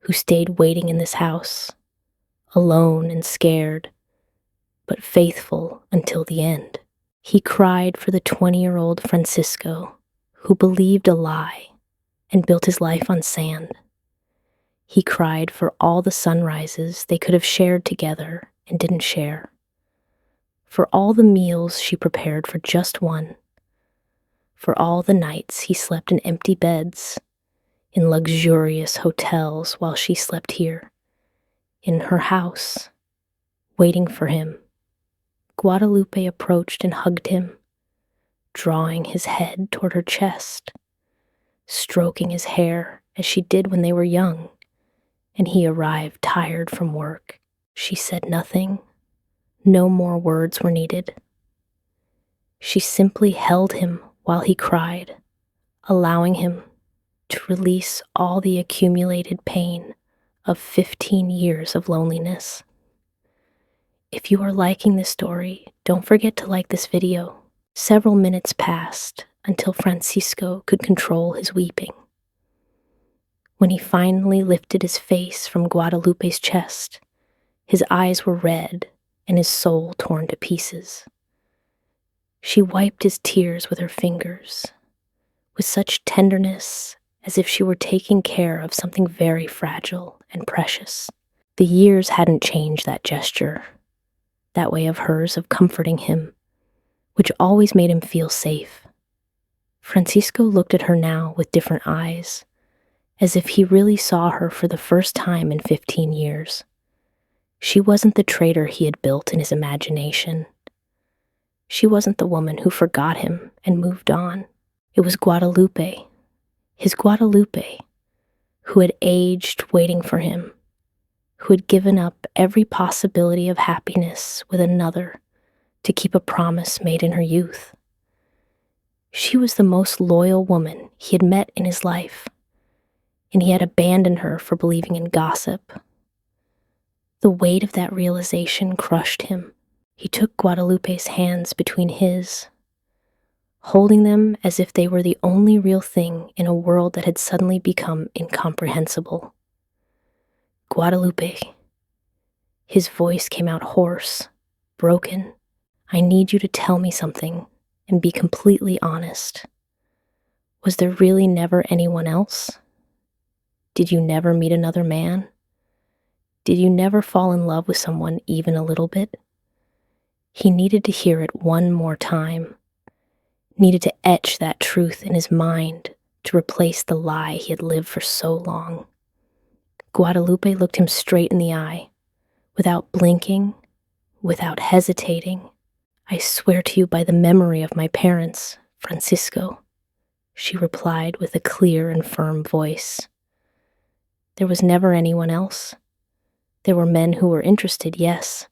who stayed waiting in this house, alone and scared, but faithful until the end. He cried for the 20-year-old Francisco who believed a lie and built his life on sand. He cried for all the sunrises they could have shared together and didn't share, for all the meals she prepared for just one, for all the nights he slept in empty beds, in luxurious hotels while she slept here, in her house, waiting for him. Guadalupe approached and hugged him, drawing his head toward her chest, stroking his hair as she did when they were young, and he arrived tired from work. She said nothing. No more words were needed. She simply held him while he cried, allowing him to release all the accumulated pain of 15 years of loneliness. If you are liking this story, don't forget to like this video. Several minutes passed until Francisco could control his weeping. When he finally lifted his face from Guadalupe's chest, his eyes were red and his soul torn to pieces. She wiped his tears with her fingers, with such tenderness as if she were taking care of something very fragile and precious. The years hadn't changed that gesture, that way of hers of comforting him, which always made him feel safe. Francisco looked at her now with different eyes, as if he really saw her for the first time in 15 years. She wasn't the traitor he had built in his imagination. She wasn't the woman who forgot him and moved on. It was Guadalupe, his Guadalupe, who had aged waiting for him, who had given up every possibility of happiness with another to keep a promise made in her youth. She was the most loyal woman he had met in his life, and he had abandoned her for believing in gossip. The weight of that realization crushed him. He took Guadalupe's hands between his, holding them as if they were the only real thing in a world that had suddenly become incomprehensible. Guadalupe. His voice came out hoarse, broken. I need you to tell me something and be completely honest. Was there really never anyone else? Did you never meet another man? Did you never fall in love with someone even a little bit? He needed to hear it one more time, needed to etch that truth in his mind to replace the lie he had lived for so long. Guadalupe looked him straight in the eye, without blinking, without hesitating. I swear to you by the memory of my parents, Francisco, she replied with a clear and firm voice. There was never anyone else. There were men who were interested, yes.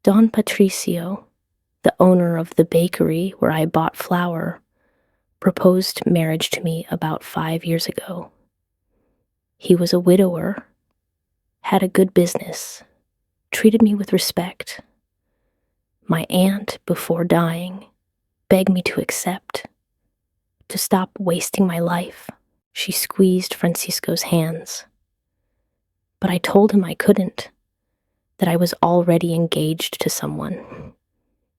Don Patricio, the owner of the bakery where I bought flour, proposed marriage to me about 5 years ago. He was a widower, had a good business, treated me with respect. My aunt, before dying, begged me to accept, to stop wasting my life. She squeezed Francisco's hands. But I told him I couldn't, that I was already engaged to someone.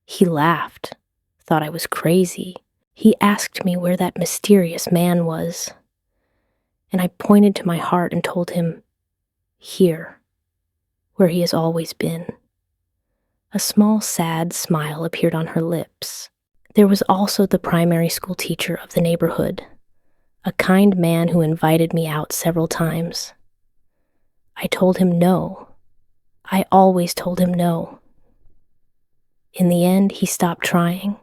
He laughed, thought I was crazy. He asked me where that mysterious man was, and I pointed to my heart and told him, here, where he has always been. A small, sad smile appeared on her lips. There was also the primary school teacher of the neighborhood, a kind man who invited me out several times. I told him no. I always told him no. In the end, he stopped trying.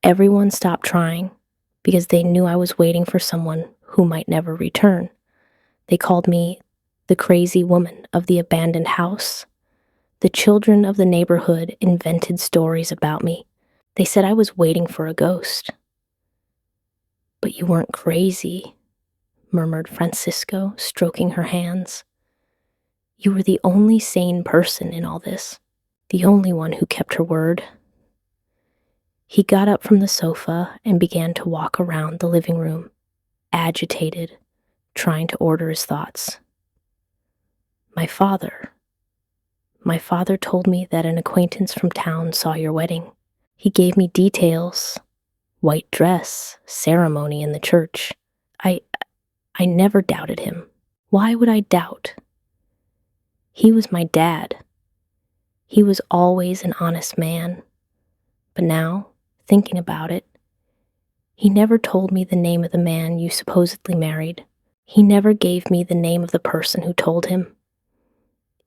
Everyone stopped trying because they knew I was waiting for someone who might never return. They called me the crazy woman of the abandoned house. The children of the neighborhood invented stories about me. They said I was waiting for a ghost. But you weren't crazy, murmured Francisco, stroking her hands. You were the only sane person in all this, the only one who kept her word. He got up from the sofa and began to walk around the living room, agitated, trying to order his thoughts. My father, My father told me that an acquaintance from town saw your wedding. He gave me details: white dress, ceremony in the church. I never doubted him. Why would I doubt? He was my dad. He was always an honest man. But now, thinking about it, he never told me the name of the man you supposedly married. He never gave me the name of the person who told him.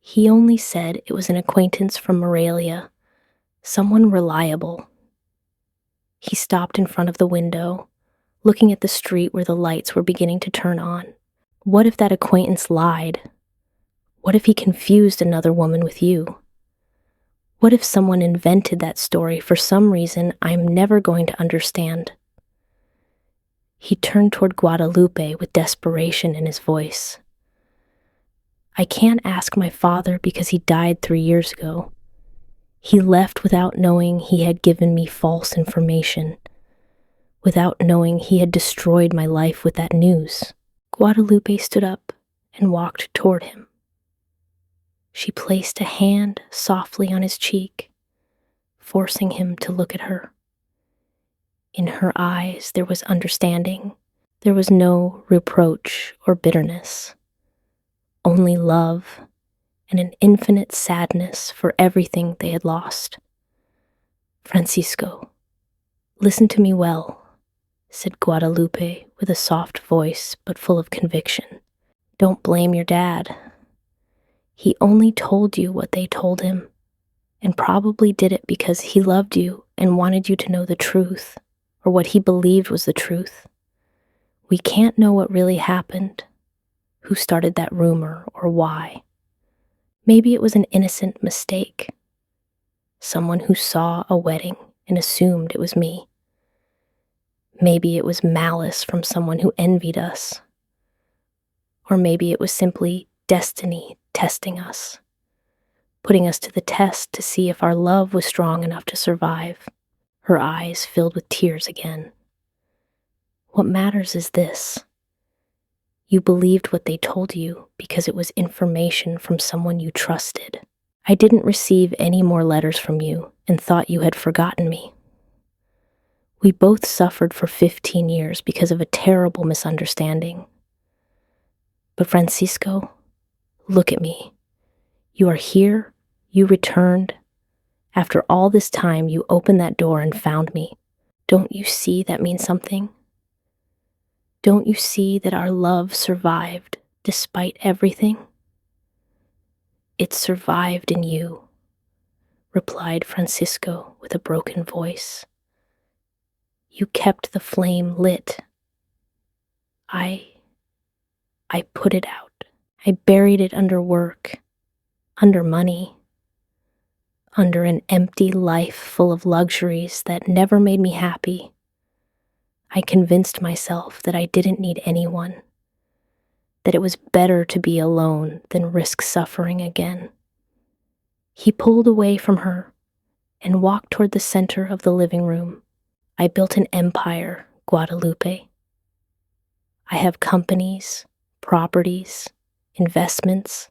He only said it was an acquaintance from Morelia, someone reliable. He stopped in front of the window, looking at the street where the lights were beginning to turn on. What if that acquaintance lied? What if he confused another woman with you? What if someone invented that story for some reason I'm never going to understand? He turned toward Guadalupe with desperation in his voice. I can't ask my father because he died 3 years ago. He left without knowing he had given me false information, without knowing he had destroyed my life with that news. Guadalupe stood up and walked toward him. She placed a hand softly on his cheek, forcing him to look at her. In her eyes there was understanding. There was no reproach or bitterness, only love and an infinite sadness for everything they had lost. Francisco, listen to me well, said Guadalupe with a soft voice but full of conviction. Don't blame your dad. He only told you what they told him, and probably did it because he loved you and wanted you to know the truth, or what he believed was the truth. We can't know what really happened, who started that rumor or why. Maybe it was an innocent mistake. Someone who saw a wedding and assumed it was me. Maybe it was malice from someone who envied us. Or maybe it was simply destiny testing us, putting us to the test to see if our love was strong enough to survive. Her eyes filled with tears again. What matters is this. You believed what they told you because it was information from someone you trusted. I didn't receive any more letters from you and thought you had forgotten me. We both suffered for 15 years because of a terrible misunderstanding. But Francisco, look at me. You are here, you returned. After all this time, you opened that door and found me. Don't you see that means something? Don't you see that our love survived despite everything? It survived in you, replied Francisco with a broken voice. You kept the flame lit. I put it out. I buried it under work, under money, under an empty life full of luxuries that never made me happy. I convinced myself that I didn't need anyone, that it was better to be alone than risk suffering again. He pulled away from her and walked toward the center of the living room. I built an empire, Guadalupe. I have companies, properties, investments.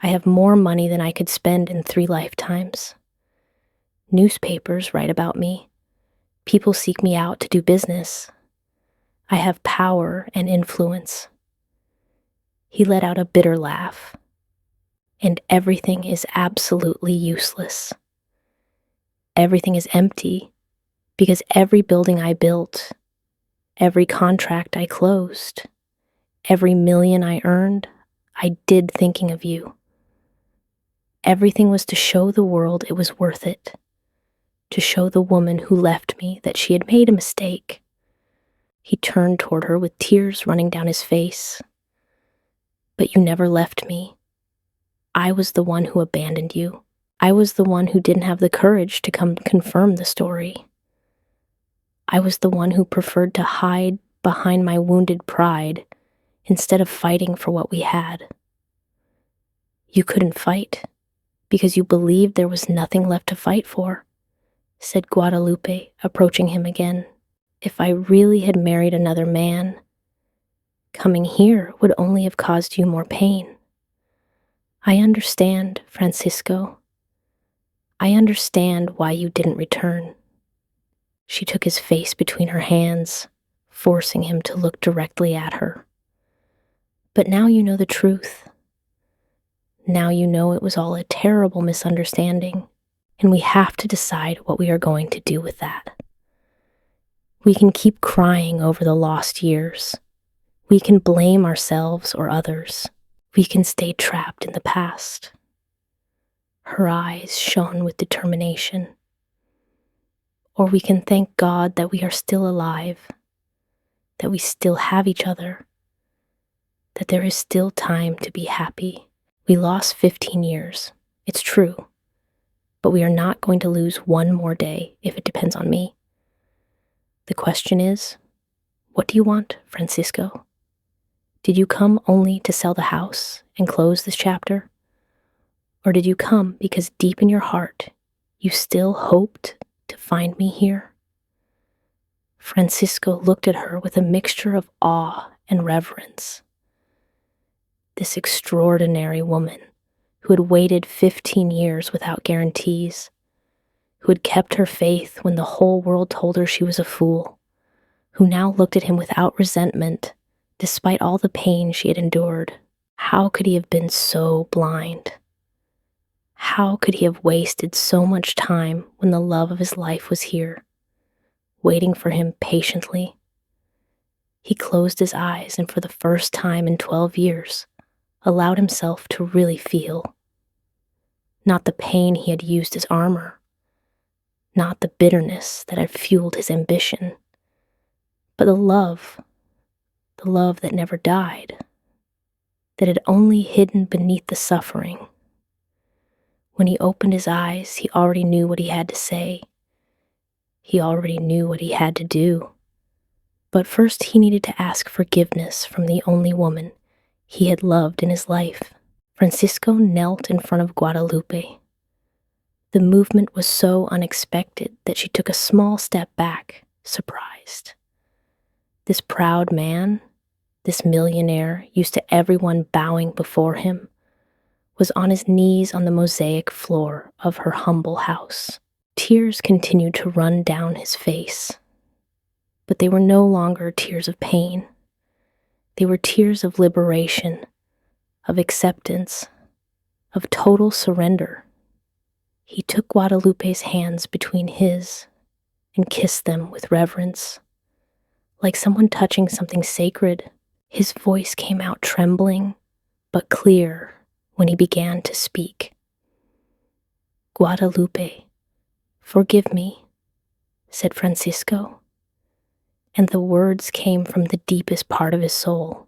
I have more money than I could spend in 3 lifetimes. Newspapers write about me. People seek me out to do business. I have power and influence. He let out a bitter laugh. And everything is absolutely useless. Everything is empty because every building I built, every contract I closed, every million I earned, I did thinking of you. Everything was to show the world it was worth it, to show the woman who left me that she had made a mistake. He turned toward her with tears running down his face. But you never left me. I was the one who abandoned you. I was the one who didn't have the courage to come confirm the story. I was the one who preferred to hide behind my wounded pride instead of fighting for what we had. You couldn't fight because you believed there was nothing left to fight for, said Guadalupe, approaching him again. If I really had married another man, coming here would only have caused you more pain. I understand, Francisco. I understand why you didn't return. She took his face between her hands, forcing him to look directly at her. But now you know the truth. Now you know it was all a terrible misunderstanding, and we have to decide what we are going to do with that. We can keep crying over the lost years. We can blame ourselves or others. We can stay trapped in the past. Her eyes shone with determination. Or we can thank God that we are still alive, that we still have each other, that there is still time to be happy. We lost 15 years, it's true, but we are not going to lose one more day if it depends on me. The question is, what do you want, Francisco? Did you come only to sell the house and close this chapter? Or did you come because deep in your heart, you still hoped to find me here? Francisco looked at her with a mixture of awe and reverence. This extraordinary woman who had waited 15 years without guarantees, who had kept her faith when the whole world told her she was a fool, who now looked at him without resentment, despite all the pain she had endured. How could he have been so blind? How could he have wasted so much time when the love of his life was here, waiting for him patiently? He closed his eyes and for the first time in 12 years, allowed himself to really feel. Not the pain he had used as armor, not the bitterness that had fueled his ambition, but the love that never died, that had only hidden beneath the suffering. When he opened his eyes, he already knew what he had to say. He already knew what he had to do. But first he needed to ask forgiveness from the only woman he had loved in his life. Francisco knelt in front of Guadalupe. The movement was so unexpected that she took a small step back, surprised. This proud man, this millionaire used to everyone bowing before him, was on his knees on the mosaic floor of her humble house. Tears continued to run down his face, but they were no longer tears of pain. They were tears of liberation, of acceptance, of total surrender. He took Guadalupe's hands between his and kissed them with reverence, like someone touching something sacred. His voice came out trembling, but clear when he began to speak. Guadalupe, forgive me, said Francisco, and the words came from the deepest part of his soul.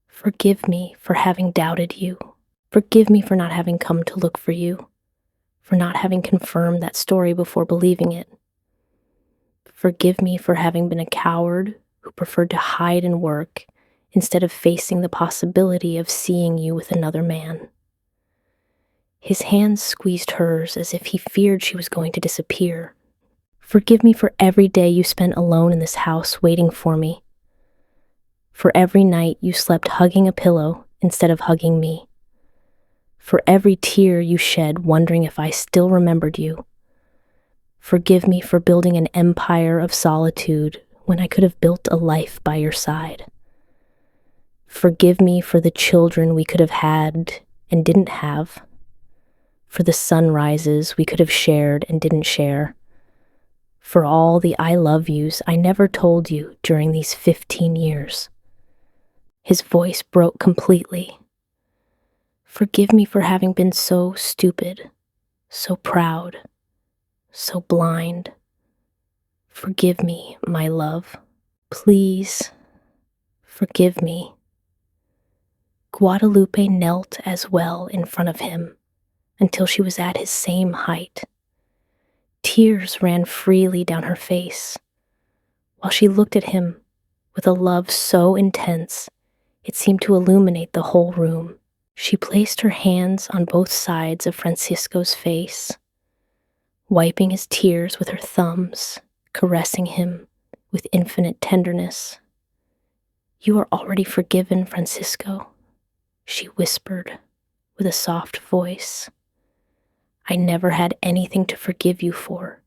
Forgive me for having doubted you. Forgive me for not having come to look for you, for not having confirmed that story before believing it. Forgive me for having been a coward who preferred to hide and work instead of facing the possibility of seeing you with another man. His hands squeezed hers as if he feared she was going to disappear. Forgive me for every day you spent alone in this house waiting for me. For every night you slept hugging a pillow instead of hugging me. For every tear you shed wondering if I still remembered you. Forgive me for building an empire of solitude when I could have built a life by your side. Forgive me for the children we could have had and didn't have. For the sunrises we could have shared and didn't share. For all the I love yous I never told you during these 15 years. His voice broke completely. Forgive me for having been so stupid, so proud, so blind. Forgive me, my love. Please, forgive me. Guadalupe knelt as well in front of him until she was at his same height. Tears ran freely down her face, while she looked at him with a love so intense it seemed to illuminate the whole room. She placed her hands on both sides of Francisco's face, wiping his tears with her thumbs, caressing him with infinite tenderness. You are already forgiven, Francisco, she whispered, with a soft voice. I never had anything to forgive you for,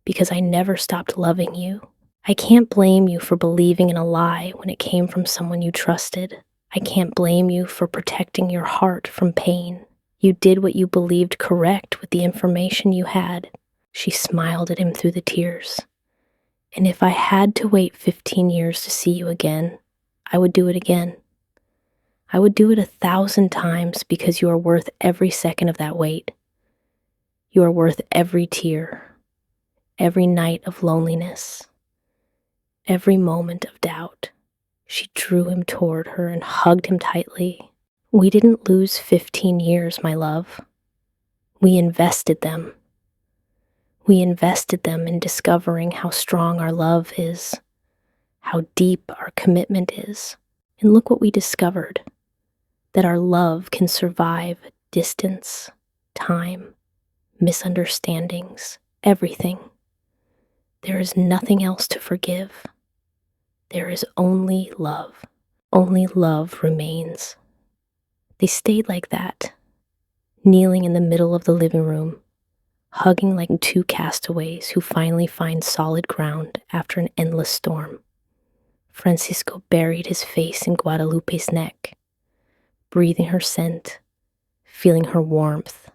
because I never stopped loving you. I can't blame you for believing in a lie when it came from someone you trusted. I can't blame you for protecting your heart from pain. You did what you believed correct with the information you had. She smiled at him through the tears. And if I had to wait 15 years to see you again, I would do it again. I would do it 1,000 times because you are worth every second of that wait. You are worth every tear, every night of loneliness, every moment of doubt. She drew him toward her and hugged him tightly. We didn't lose 15 years, my love. We invested them. We invested them in discovering how strong our love is, how deep our commitment is. And look what we discovered, that our love can survive distance, time, misunderstandings, everything. There is nothing else to forgive. There is only love. Only love remains. They stayed like that, kneeling in the middle of the living room, hugging like two castaways who finally find solid ground after an endless storm. Francisco buried his face in Guadalupe's neck, breathing her scent, feeling her warmth,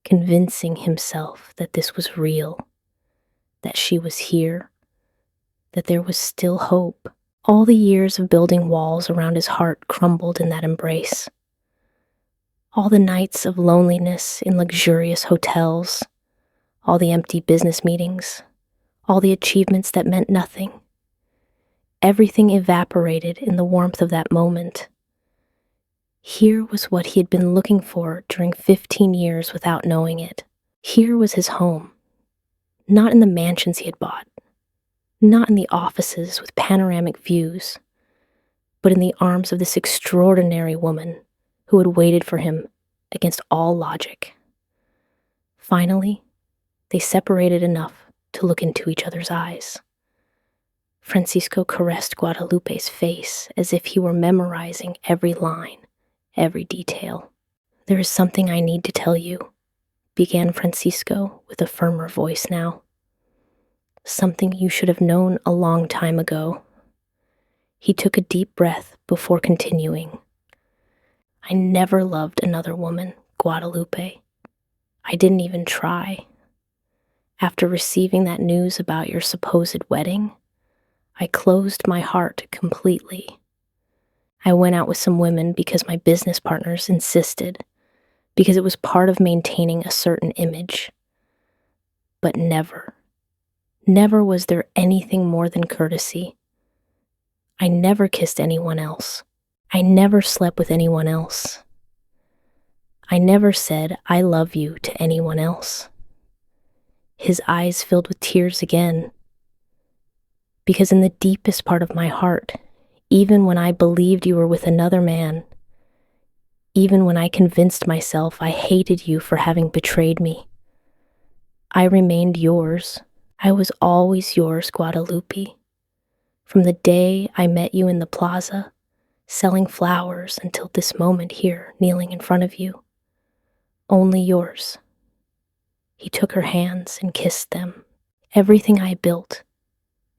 convincing himself that this was real, that she was here, that there was still hope. All the years of building walls around his heart crumbled in that embrace. All the nights of loneliness in luxurious hotels, all the empty business meetings, all the achievements that meant nothing. Everything evaporated in the warmth of that moment. Here was what he had been looking for during 15 years without knowing it. Here was his home. Not in the mansions he had bought, not in the offices with panoramic views, but in the arms of this extraordinary woman who had waited for him against all logic. Finally, they separated enough to look into each other's eyes. Francisco caressed Guadalupe's face as if he were memorizing every line, every detail. There is something I need to tell you, began Francisco with a firmer voice now. Something you should have known a long time ago. He took a deep breath before continuing. I never loved another woman, Guadalupe. I didn't even try. After receiving that news about your supposed wedding, I closed my heart completely. I went out with some women because my business partners insisted, because it was part of maintaining a certain image. But never was there anything more than courtesy. I never kissed anyone else. I never slept with anyone else. I never said I love you to anyone else. His eyes filled with tears again. Because in the deepest part of my heart, even when I believed you were with another man, even when I convinced myself I hated you for having betrayed me, I remained yours. I was always yours, Guadalupe. From the day I met you in the plaza, selling flowers, until this moment here, kneeling in front of you. Only yours. He took her hands and kissed them. Everything I built,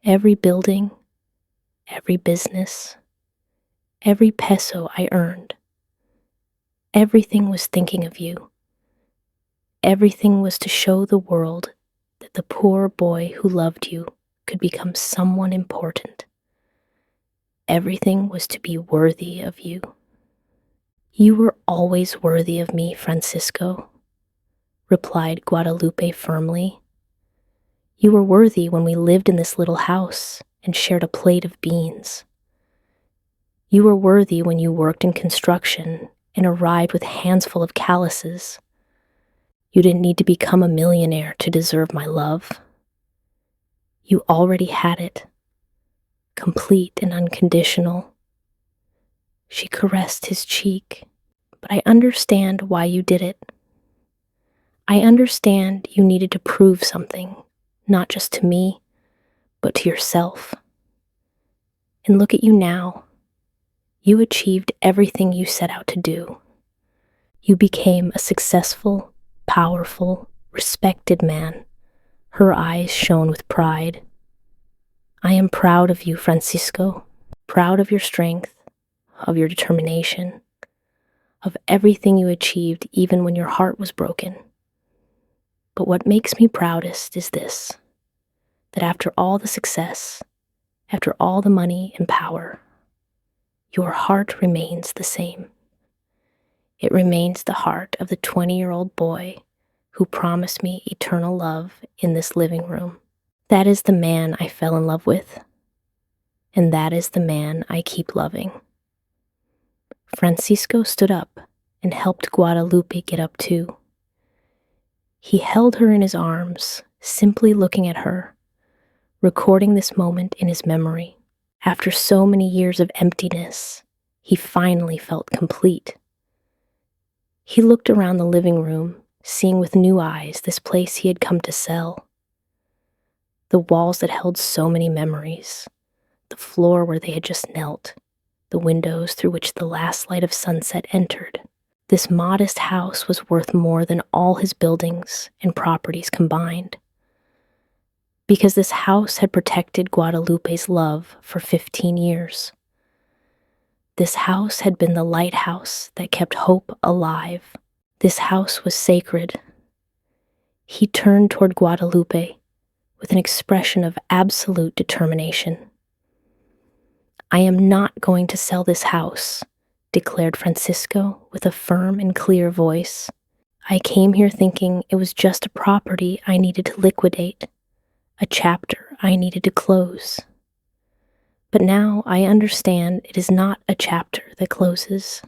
every building, every business, every peso I earned, everything was thinking of you. Everything was to show the world that the poor boy who loved you could become someone important. Everything was to be worthy of you. You were always worthy of me, Francisco, replied Guadalupe firmly. You were worthy when we lived in this little house and shared a plate of beans. You were worthy when you worked in construction and arrived with hands full of calluses. You didn't need to become a millionaire to deserve my love. You already had it, complete and unconditional. She caressed his cheek. But I understand why you did it. I understand you needed to prove something, not just to me, but to yourself. And look at you now. You achieved everything you set out to do. You became a successful, powerful, respected man. Her eyes shone with pride. I am proud of you, Francisco. Proud of your strength, of your determination, of everything you achieved even when your heart was broken. But what makes me proudest is this, that after all the success, after all the money and power, your heart remains the same. It remains the heart of the 20-year-old boy who promised me eternal love in this living room. That is the man I fell in love with, and that is the man I keep loving. Francisco stood up and helped Guadalupe get up too. He held her in his arms, simply looking at her, recording this moment in his memory. After so many years of emptiness, he finally felt complete. He looked around the living room, seeing with new eyes this place he had come to sell. The walls that held so many memories, the floor where they had just knelt, the windows through which the last light of sunset entered. This modest house was worth more than all his buildings and properties combined. Because this house had protected Guadalupe's love for 15 years. This house had been the lighthouse that kept hope alive. This house was sacred. He turned toward Guadalupe with an expression of absolute determination. I am not going to sell this house, declared Francisco with a firm and clear voice. I came here thinking it was just a property I needed to liquidate, a chapter I needed to close. But now I understand it is not a chapter that closes.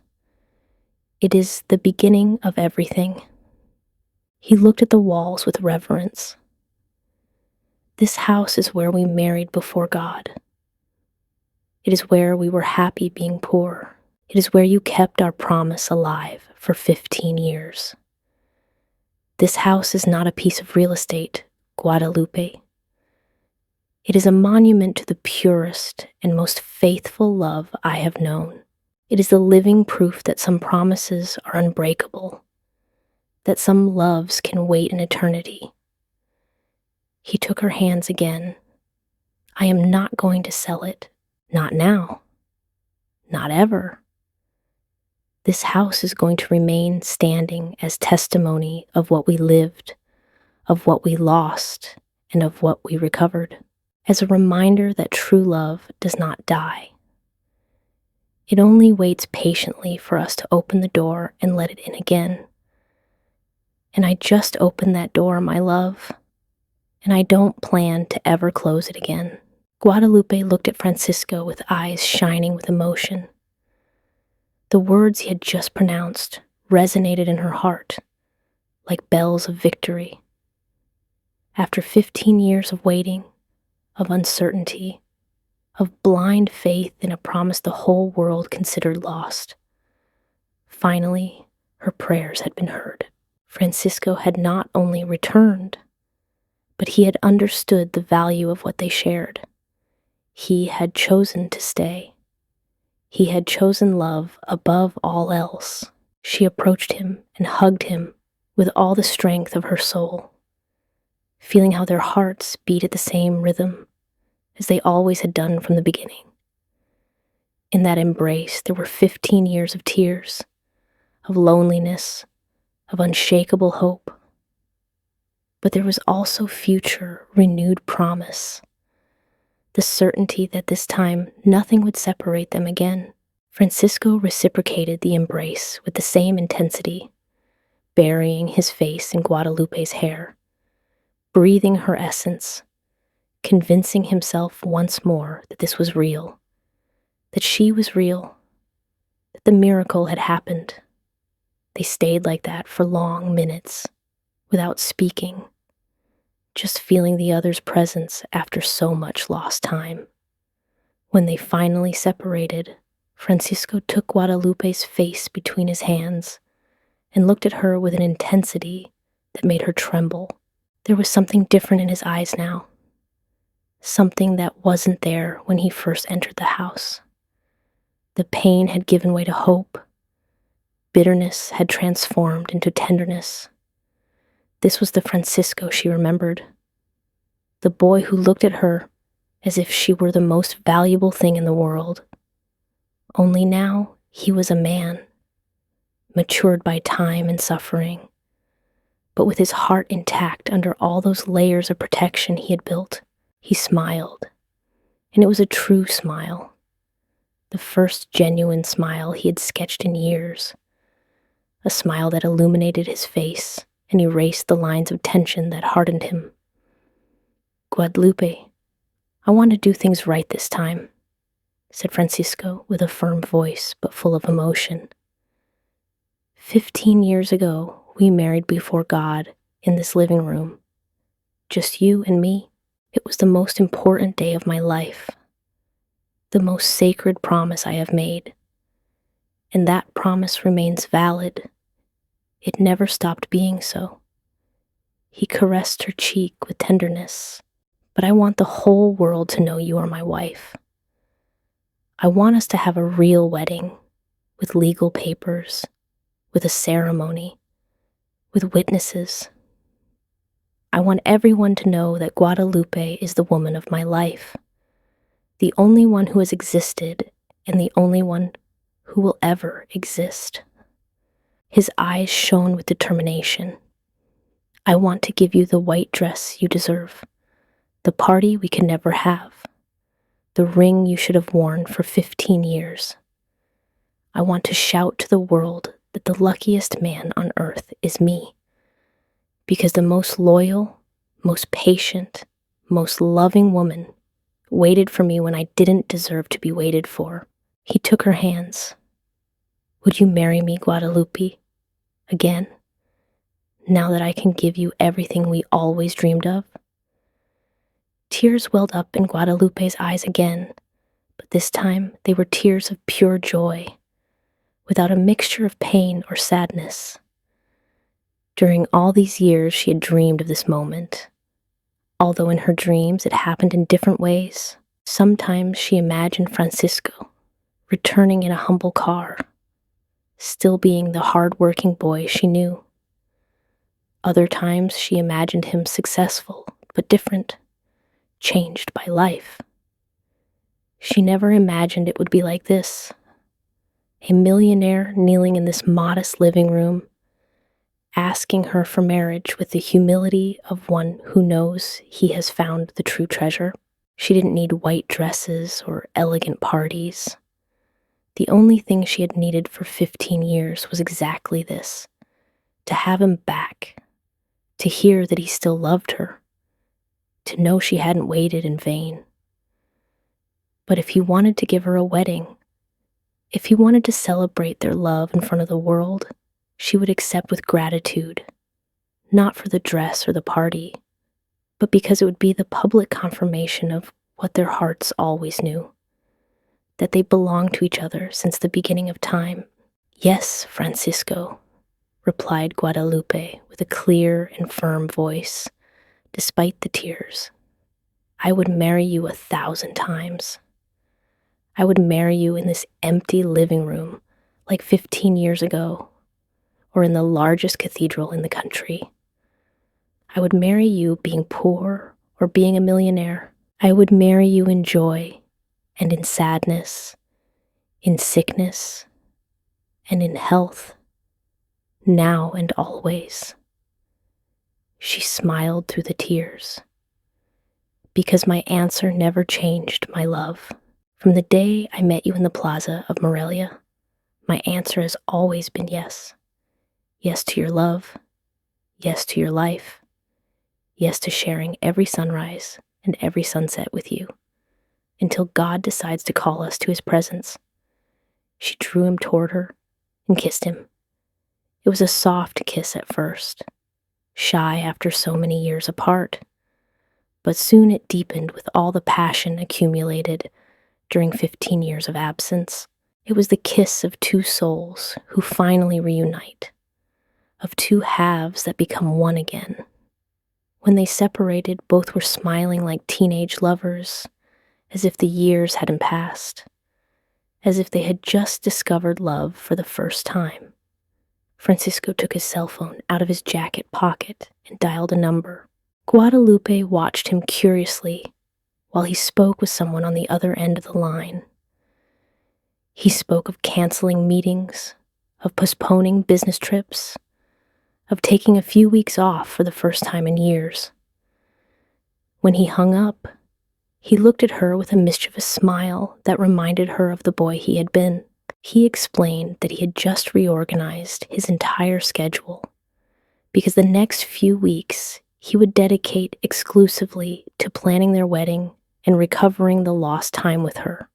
It is the beginning of everything. He looked at the walls with reverence. This house is where we married before God. It is where we were happy being poor. It is where you kept our promise alive for 15 years. This house is not a piece of real estate, Guadalupe. It is a monument to the purest and most faithful love I have known. It is the living proof that some promises are unbreakable, that some loves can wait an eternity. He took her hands again. I am not going to sell it. Not now. Not ever. This house is going to remain standing as testimony of what we lived, of what we lost, and of what we recovered, as a reminder that true love does not die. It only waits patiently for us to open the door and let it in again. And I just opened that door, my love, and I don't plan to ever close it again. Guadalupe looked at Francisco with eyes shining with emotion. The words he had just pronounced resonated in her heart like bells of victory. After 15 years of waiting, of uncertainty, of blind faith in a promise the whole world considered lost, finally, her prayers had been heard. Francisco had not only returned, but he had understood the value of what they shared. He had chosen to stay. He had chosen love above all else. She approached him and hugged him with all the strength of her soul, feeling how their hearts beat at the same rhythm as they always had done from the beginning. In that embrace, there were 15 years of tears, of loneliness, of unshakable hope. But there was also future, renewed promise, the certainty that this time nothing would separate them again. Francisco reciprocated the embrace with the same intensity, burying his face in Guadalupe's hair, breathing her essence, convincing himself once more that this was real, that she was real, that the miracle had happened. They stayed like that for long minutes, without speaking, just feeling the other's presence after so much lost time. When they finally separated, Francisco took Guadalupe's face between his hands and looked at her with an intensity that made her tremble. There was something different in his eyes now, something that wasn't there when he first entered the house. The pain had given way to hope. Bitterness had transformed into tenderness. This was the Francisco she remembered. The boy who looked at her as if she were the most valuable thing in the world. Only now he was a man, matured by time and suffering, but with his heart intact under all those layers of protection he had built. He smiled, and it was a true smile, the first genuine smile he had sketched in years, a smile that illuminated his face and erased the lines of tension that hardened him. "Guadalupe, I want to do things right this time," said Francisco with a firm voice but full of emotion. 15 years ago, we married before God in this living room. Just you and me. It was the most important day of my life, the most sacred promise I have made. And that promise remains valid. It never stopped being so. He caressed her cheek with tenderness. But I want the whole world to know you are my wife. I want us to have a real wedding, with legal papers, with a ceremony, with witnesses. I want everyone to know that Guadalupe is the woman of my life, the only one who has existed and the only one who will ever exist. His eyes shone with determination. I want to give you the white dress you deserve, the party we can never have, the ring you should have worn for 15 years. I want to shout to the world that the luckiest man on earth is me, because the most loyal, most patient, most loving woman waited for me when I didn't deserve to be waited for. He took her hands. "Would you marry me, Guadalupe, again, now that I can give you everything we always dreamed of?" Tears welled up in Guadalupe's eyes again, but this time they were tears of pure joy, without a mixture of pain or sadness. During all these years she had dreamed of this moment, although in her dreams it happened in different ways. Sometimes she imagined Francisco returning in a humble car, still being the hard-working boy she knew. Other times she imagined him successful, but different, changed by life. She never imagined it would be like this. A millionaire kneeling in this modest living room, asking her for marriage with the humility of one who knows he has found the true treasure. She didn't need white dresses or elegant parties. The only thing she had needed for 15 years was exactly this: to have him back, to hear that he still loved her, to know she hadn't waited in vain. But if he wanted to give her a wedding, if he wanted to celebrate their love in front of the world, she would accept with gratitude, not for the dress or the party, but because it would be the public confirmation of what their hearts always knew, that they belonged to each other since the beginning of time. "Yes, Francisco," replied Guadalupe with a clear and firm voice, despite the tears. "I would marry you 1,000 times. I would marry you in this empty living room like 15 years ago, or in the largest cathedral in the country. I would marry you being poor or being a millionaire. I would marry you in joy and in sadness, in sickness and in health, now and always." She smiled through the tears. "Because my answer never changed, my love. From the day I met you in the plaza of Morelia, my answer has always been yes. Yes to your love, yes to your life, yes to sharing every sunrise and every sunset with you, until God decides to call us to his presence." She drew him toward her and kissed him. It was a soft kiss at first, shy after so many years apart, but soon it deepened with all the passion accumulated during 15 years of absence. It was the kiss of two souls who finally reunite, of two halves that become one again. When they separated, both were smiling like teenage lovers, as if the years hadn't passed, as if they had just discovered love for the first time. Francisco took his cell phone out of his jacket pocket and dialed a number. Guadalupe watched him curiously while he spoke with someone on the other end of the line. He spoke of canceling meetings, of postponing business trips, of taking a few weeks off for the first time in years. When he hung up, he looked at her with a mischievous smile that reminded her of the boy he had been. He explained that he had just reorganized his entire schedule because the next few weeks he would dedicate exclusively to planning their wedding and recovering the lost time with her.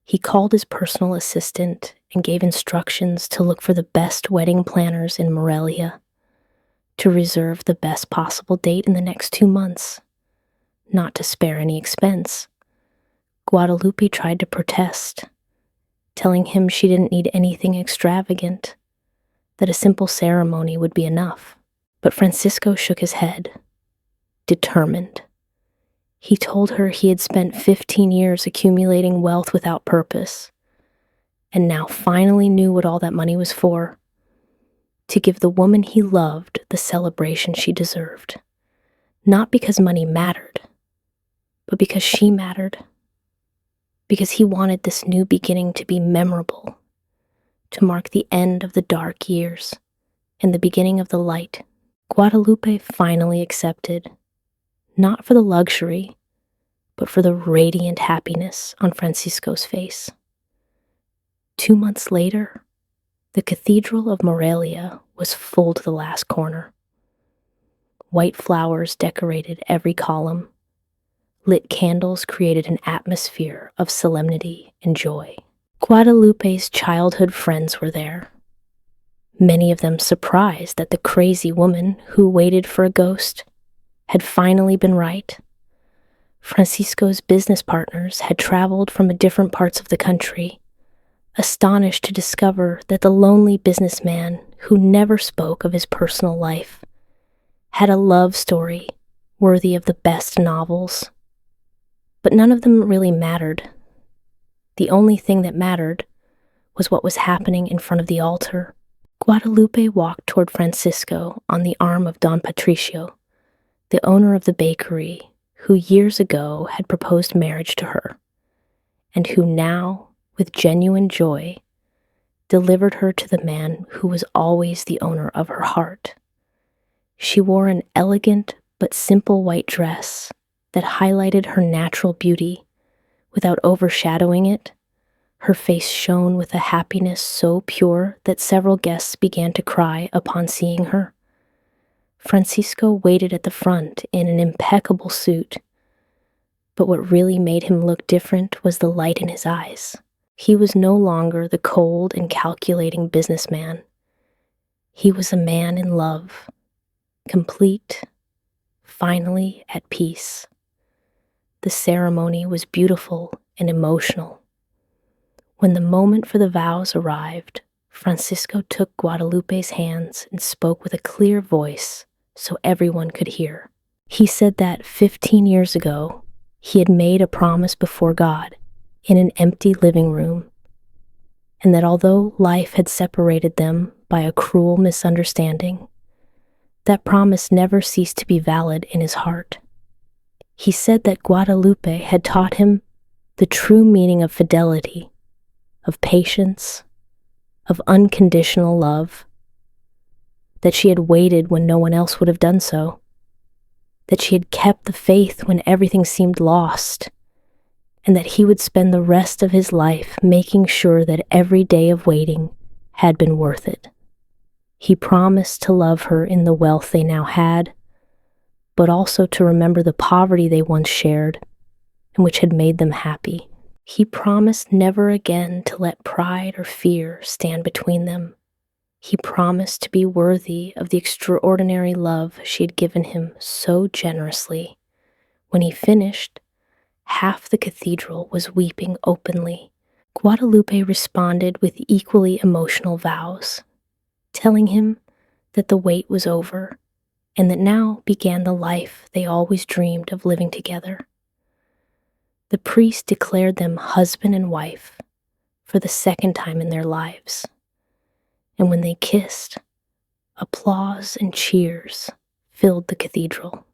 He called his personal assistant and gave instructions to look for the best wedding planners in Morelia, to reserve the best possible date in the next 2 months, not to spare any expense. Guadalupe tried to protest, telling him she didn't need anything extravagant, that a simple ceremony would be enough. But Francisco shook his head, determined. He told her he had spent 15 years accumulating wealth without purpose, and now finally knew what all that money was for: to give the woman he loved the celebration she deserved, not because money mattered, but because she mattered, because he wanted this new beginning to be memorable, to mark the end of the dark years and the beginning of the light. Guadalupe finally accepted, not for the luxury, but for the radiant happiness on Francisco's face. 2 months later, the Cathedral of Morelia was full to the last corner. White flowers decorated every column. Lit candles created an atmosphere of solemnity and joy. Guadalupe's childhood friends were there, many of them surprised that the crazy woman who waited for a ghost had finally been right. Francisco's business partners had traveled from different parts of the country, astonished to discover that the lonely businessman who never spoke of his personal life had a love story worthy of the best novels. But none of them really mattered. The only thing that mattered was what was happening in front of the altar. Guadalupe walked toward Francisco on the arm of Don Patricio, the owner of the bakery, who years ago had proposed marriage to her, and who now, with genuine joy, delivered her to the man who was always the owner of her heart. She wore an elegant but simple white dress that highlighted her natural beauty without overshadowing it. Her face shone with a happiness so pure that several guests began to cry upon seeing her. Francisco waited at the front in an impeccable suit, but what really made him look different was the light in his eyes. He was no longer the cold and calculating businessman. He was a man in love, complete, finally at peace. The ceremony was beautiful and emotional. When the moment for the vows arrived, Francisco took Guadalupe's hands and spoke with a clear voice so everyone could hear. He said that 15 years ago, he had made a promise before God in an empty living room, and that although life had separated them by a cruel misunderstanding, that promise never ceased to be valid in his heart. He said that Guadalupe had taught him the true meaning of fidelity, of patience, of unconditional love, that she had waited when no one else would have done so, that she had kept the faith when everything seemed lost, and that he would spend the rest of his life making sure that every day of waiting had been worth it. He promised to love her in the wealth they now had, but also to remember the poverty they once shared and which had made them happy. He promised never again to let pride or fear stand between them. He promised to be worthy of the extraordinary love she had given him so generously. When he finished, half the cathedral was weeping openly. Guadalupe responded with equally emotional vows, telling him that the wait was over and that now began the life they always dreamed of living together. The priest declared them husband and wife for the second time in their lives, and when they kissed, applause and cheers filled the cathedral.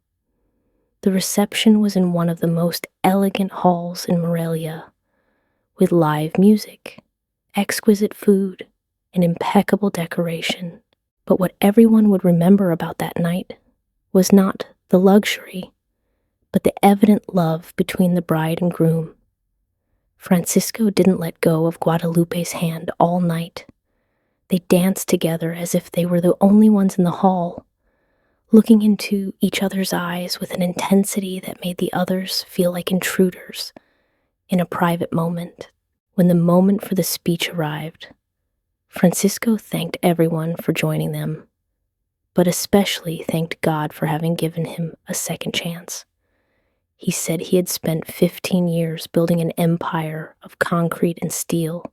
The reception was in one of the most elegant halls in Morelia, with live music, exquisite food, and impeccable decoration. But what everyone would remember about that night was not the luxury, but the evident love between the bride and groom. Francisco didn't let go of Guadalupe's hand all night. They danced together as if they were the only ones in the hall, looking into each other's eyes with an intensity that made the others feel like intruders in a private moment. When the moment for the speech arrived, Francisco thanked everyone for joining them, but especially thanked God for having given him a second chance. He said he had spent 15 years building an empire of concrete and steel,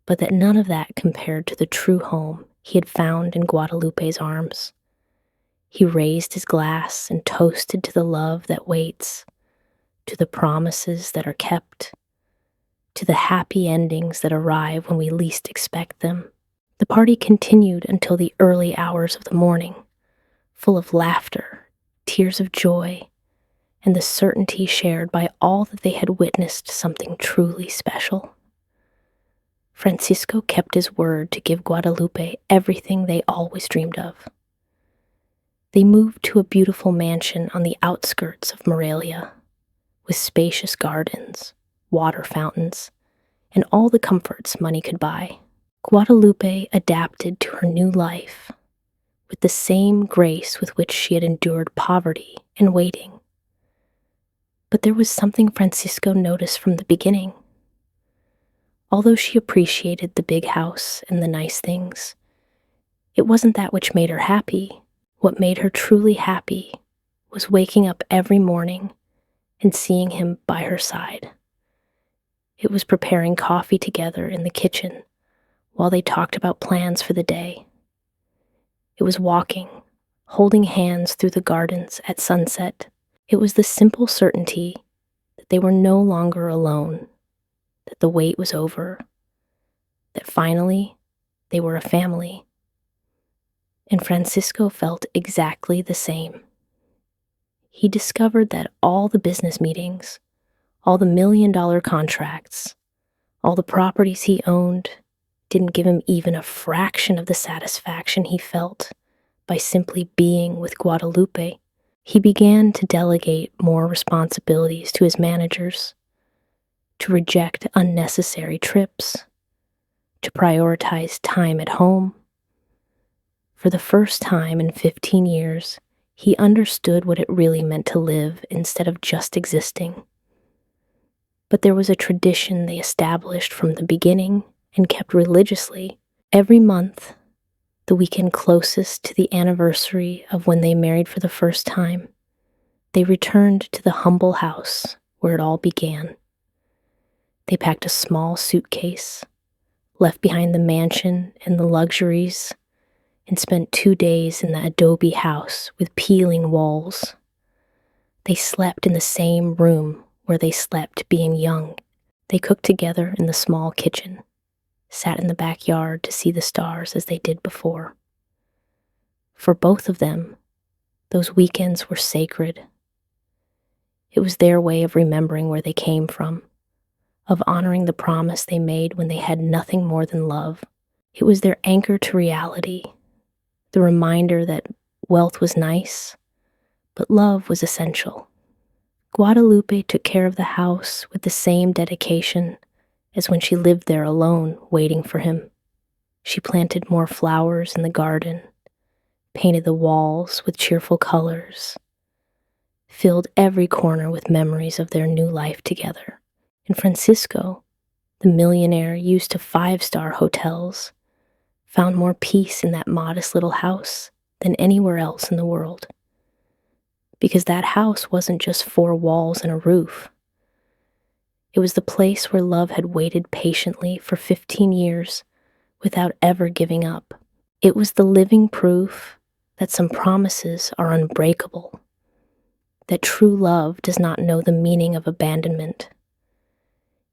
but that none of that compared to the true home he had found in Guadalupe's arms. He raised his glass and toasted to the love that waits, to the promises that are kept, to the happy endings that arrive when we least expect them. The party continued until the early hours of the morning, full of laughter, tears of joy, and the certainty shared by all that they had witnessed something truly special. Francisco kept his word to give Guadalupe everything they always dreamed of. They moved to a beautiful mansion on the outskirts of Morelia, with spacious gardens, water fountains, and all the comforts money could buy. Guadalupe adapted to her new life with the same grace with which she had endured poverty and waiting. But there was something Francisco noticed from the beginning. Although she appreciated the big house and the nice things, it wasn't that which made her happy. What made her truly happy was waking up every morning and seeing him by her side. It was preparing coffee together in the kitchen while they talked about plans for the day. It was walking, holding hands through the gardens at sunset. It was the simple certainty that they were no longer alone, that the wait was over, that finally they were a family. And Francisco felt exactly the same. He discovered that all the business meetings, all the $1,000,000 contracts, all the properties he owned didn't give him even a fraction of the satisfaction he felt by simply being with Guadalupe. He began to delegate more responsibilities to his managers, to reject unnecessary trips, to prioritize time at home. For the first time in 15 years, he understood what it really meant to live instead of just existing. But there was a tradition they established from the beginning and kept religiously. Every month, the weekend closest to the anniversary of when they married for the first time, they returned to the humble house where it all began. They packed a small suitcase, left behind the mansion and the luxuries, and spent 2 days in the adobe house with peeling walls. They slept in the same room where they slept being young. They cooked together in the small kitchen, sat in the backyard to see the stars as they did before. For both of them, those weekends were sacred. It was their way of remembering where they came from, of honoring the promise they made when they had nothing more than love. It was their anchor to reality, the reminder that wealth was nice, but love was essential. Guadalupe took care of the house with the same dedication as when she lived there alone, waiting for him. She planted more flowers in the garden, painted the walls with cheerful colors, filled every corner with memories of their new life together. And Francisco, the millionaire used to 5-star hotels, found more peace in that modest little house than anywhere else in the world. Because that house wasn't just 4 walls and a roof. It was the place where love had waited patiently for 15 years without ever giving up. It was the living proof that some promises are unbreakable, that true love does not know the meaning of abandonment.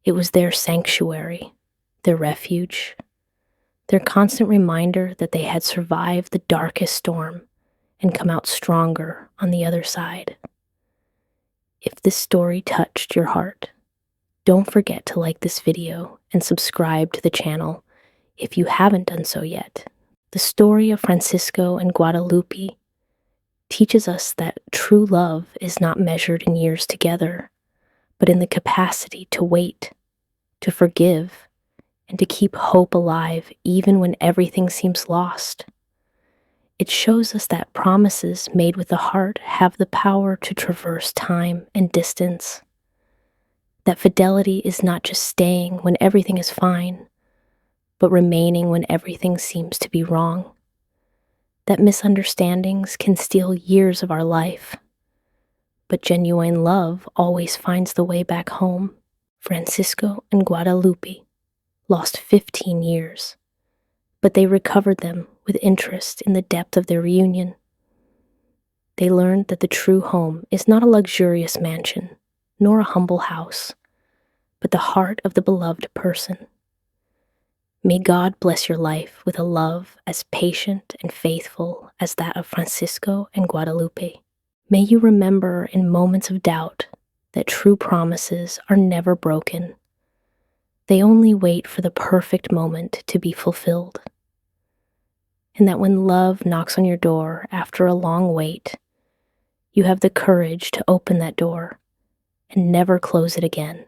It was their sanctuary, their refuge, their constant reminder that they had survived the darkest storm and come out stronger on the other side. If this story touched your heart, don't forget to like this video and subscribe to the channel if you haven't done so yet. The story of Francisco and Guadalupe teaches us that true love is not measured in years together, but in the capacity to wait, to forgive, and to keep hope alive even when everything seems lost. It shows us that promises made with the heart have the power to traverse time and distance. That fidelity is not just staying when everything is fine, but remaining when everything seems to be wrong. That misunderstandings can steal years of our life, but genuine love always finds the way back home. Francisco and Guadalupe lost 15 years, but they recovered them with interest in the depth of their reunion. They learned that the true home is not a luxurious mansion, nor a humble house, but the heart of the beloved person. May God bless your life with a love as patient and faithful as that of Francisco and Guadalupe. May you remember in moments of doubt that true promises are never broken. They only wait for the perfect moment to be fulfilled. And that when love knocks on your door after a long wait, you have the courage to open that door and never close it again.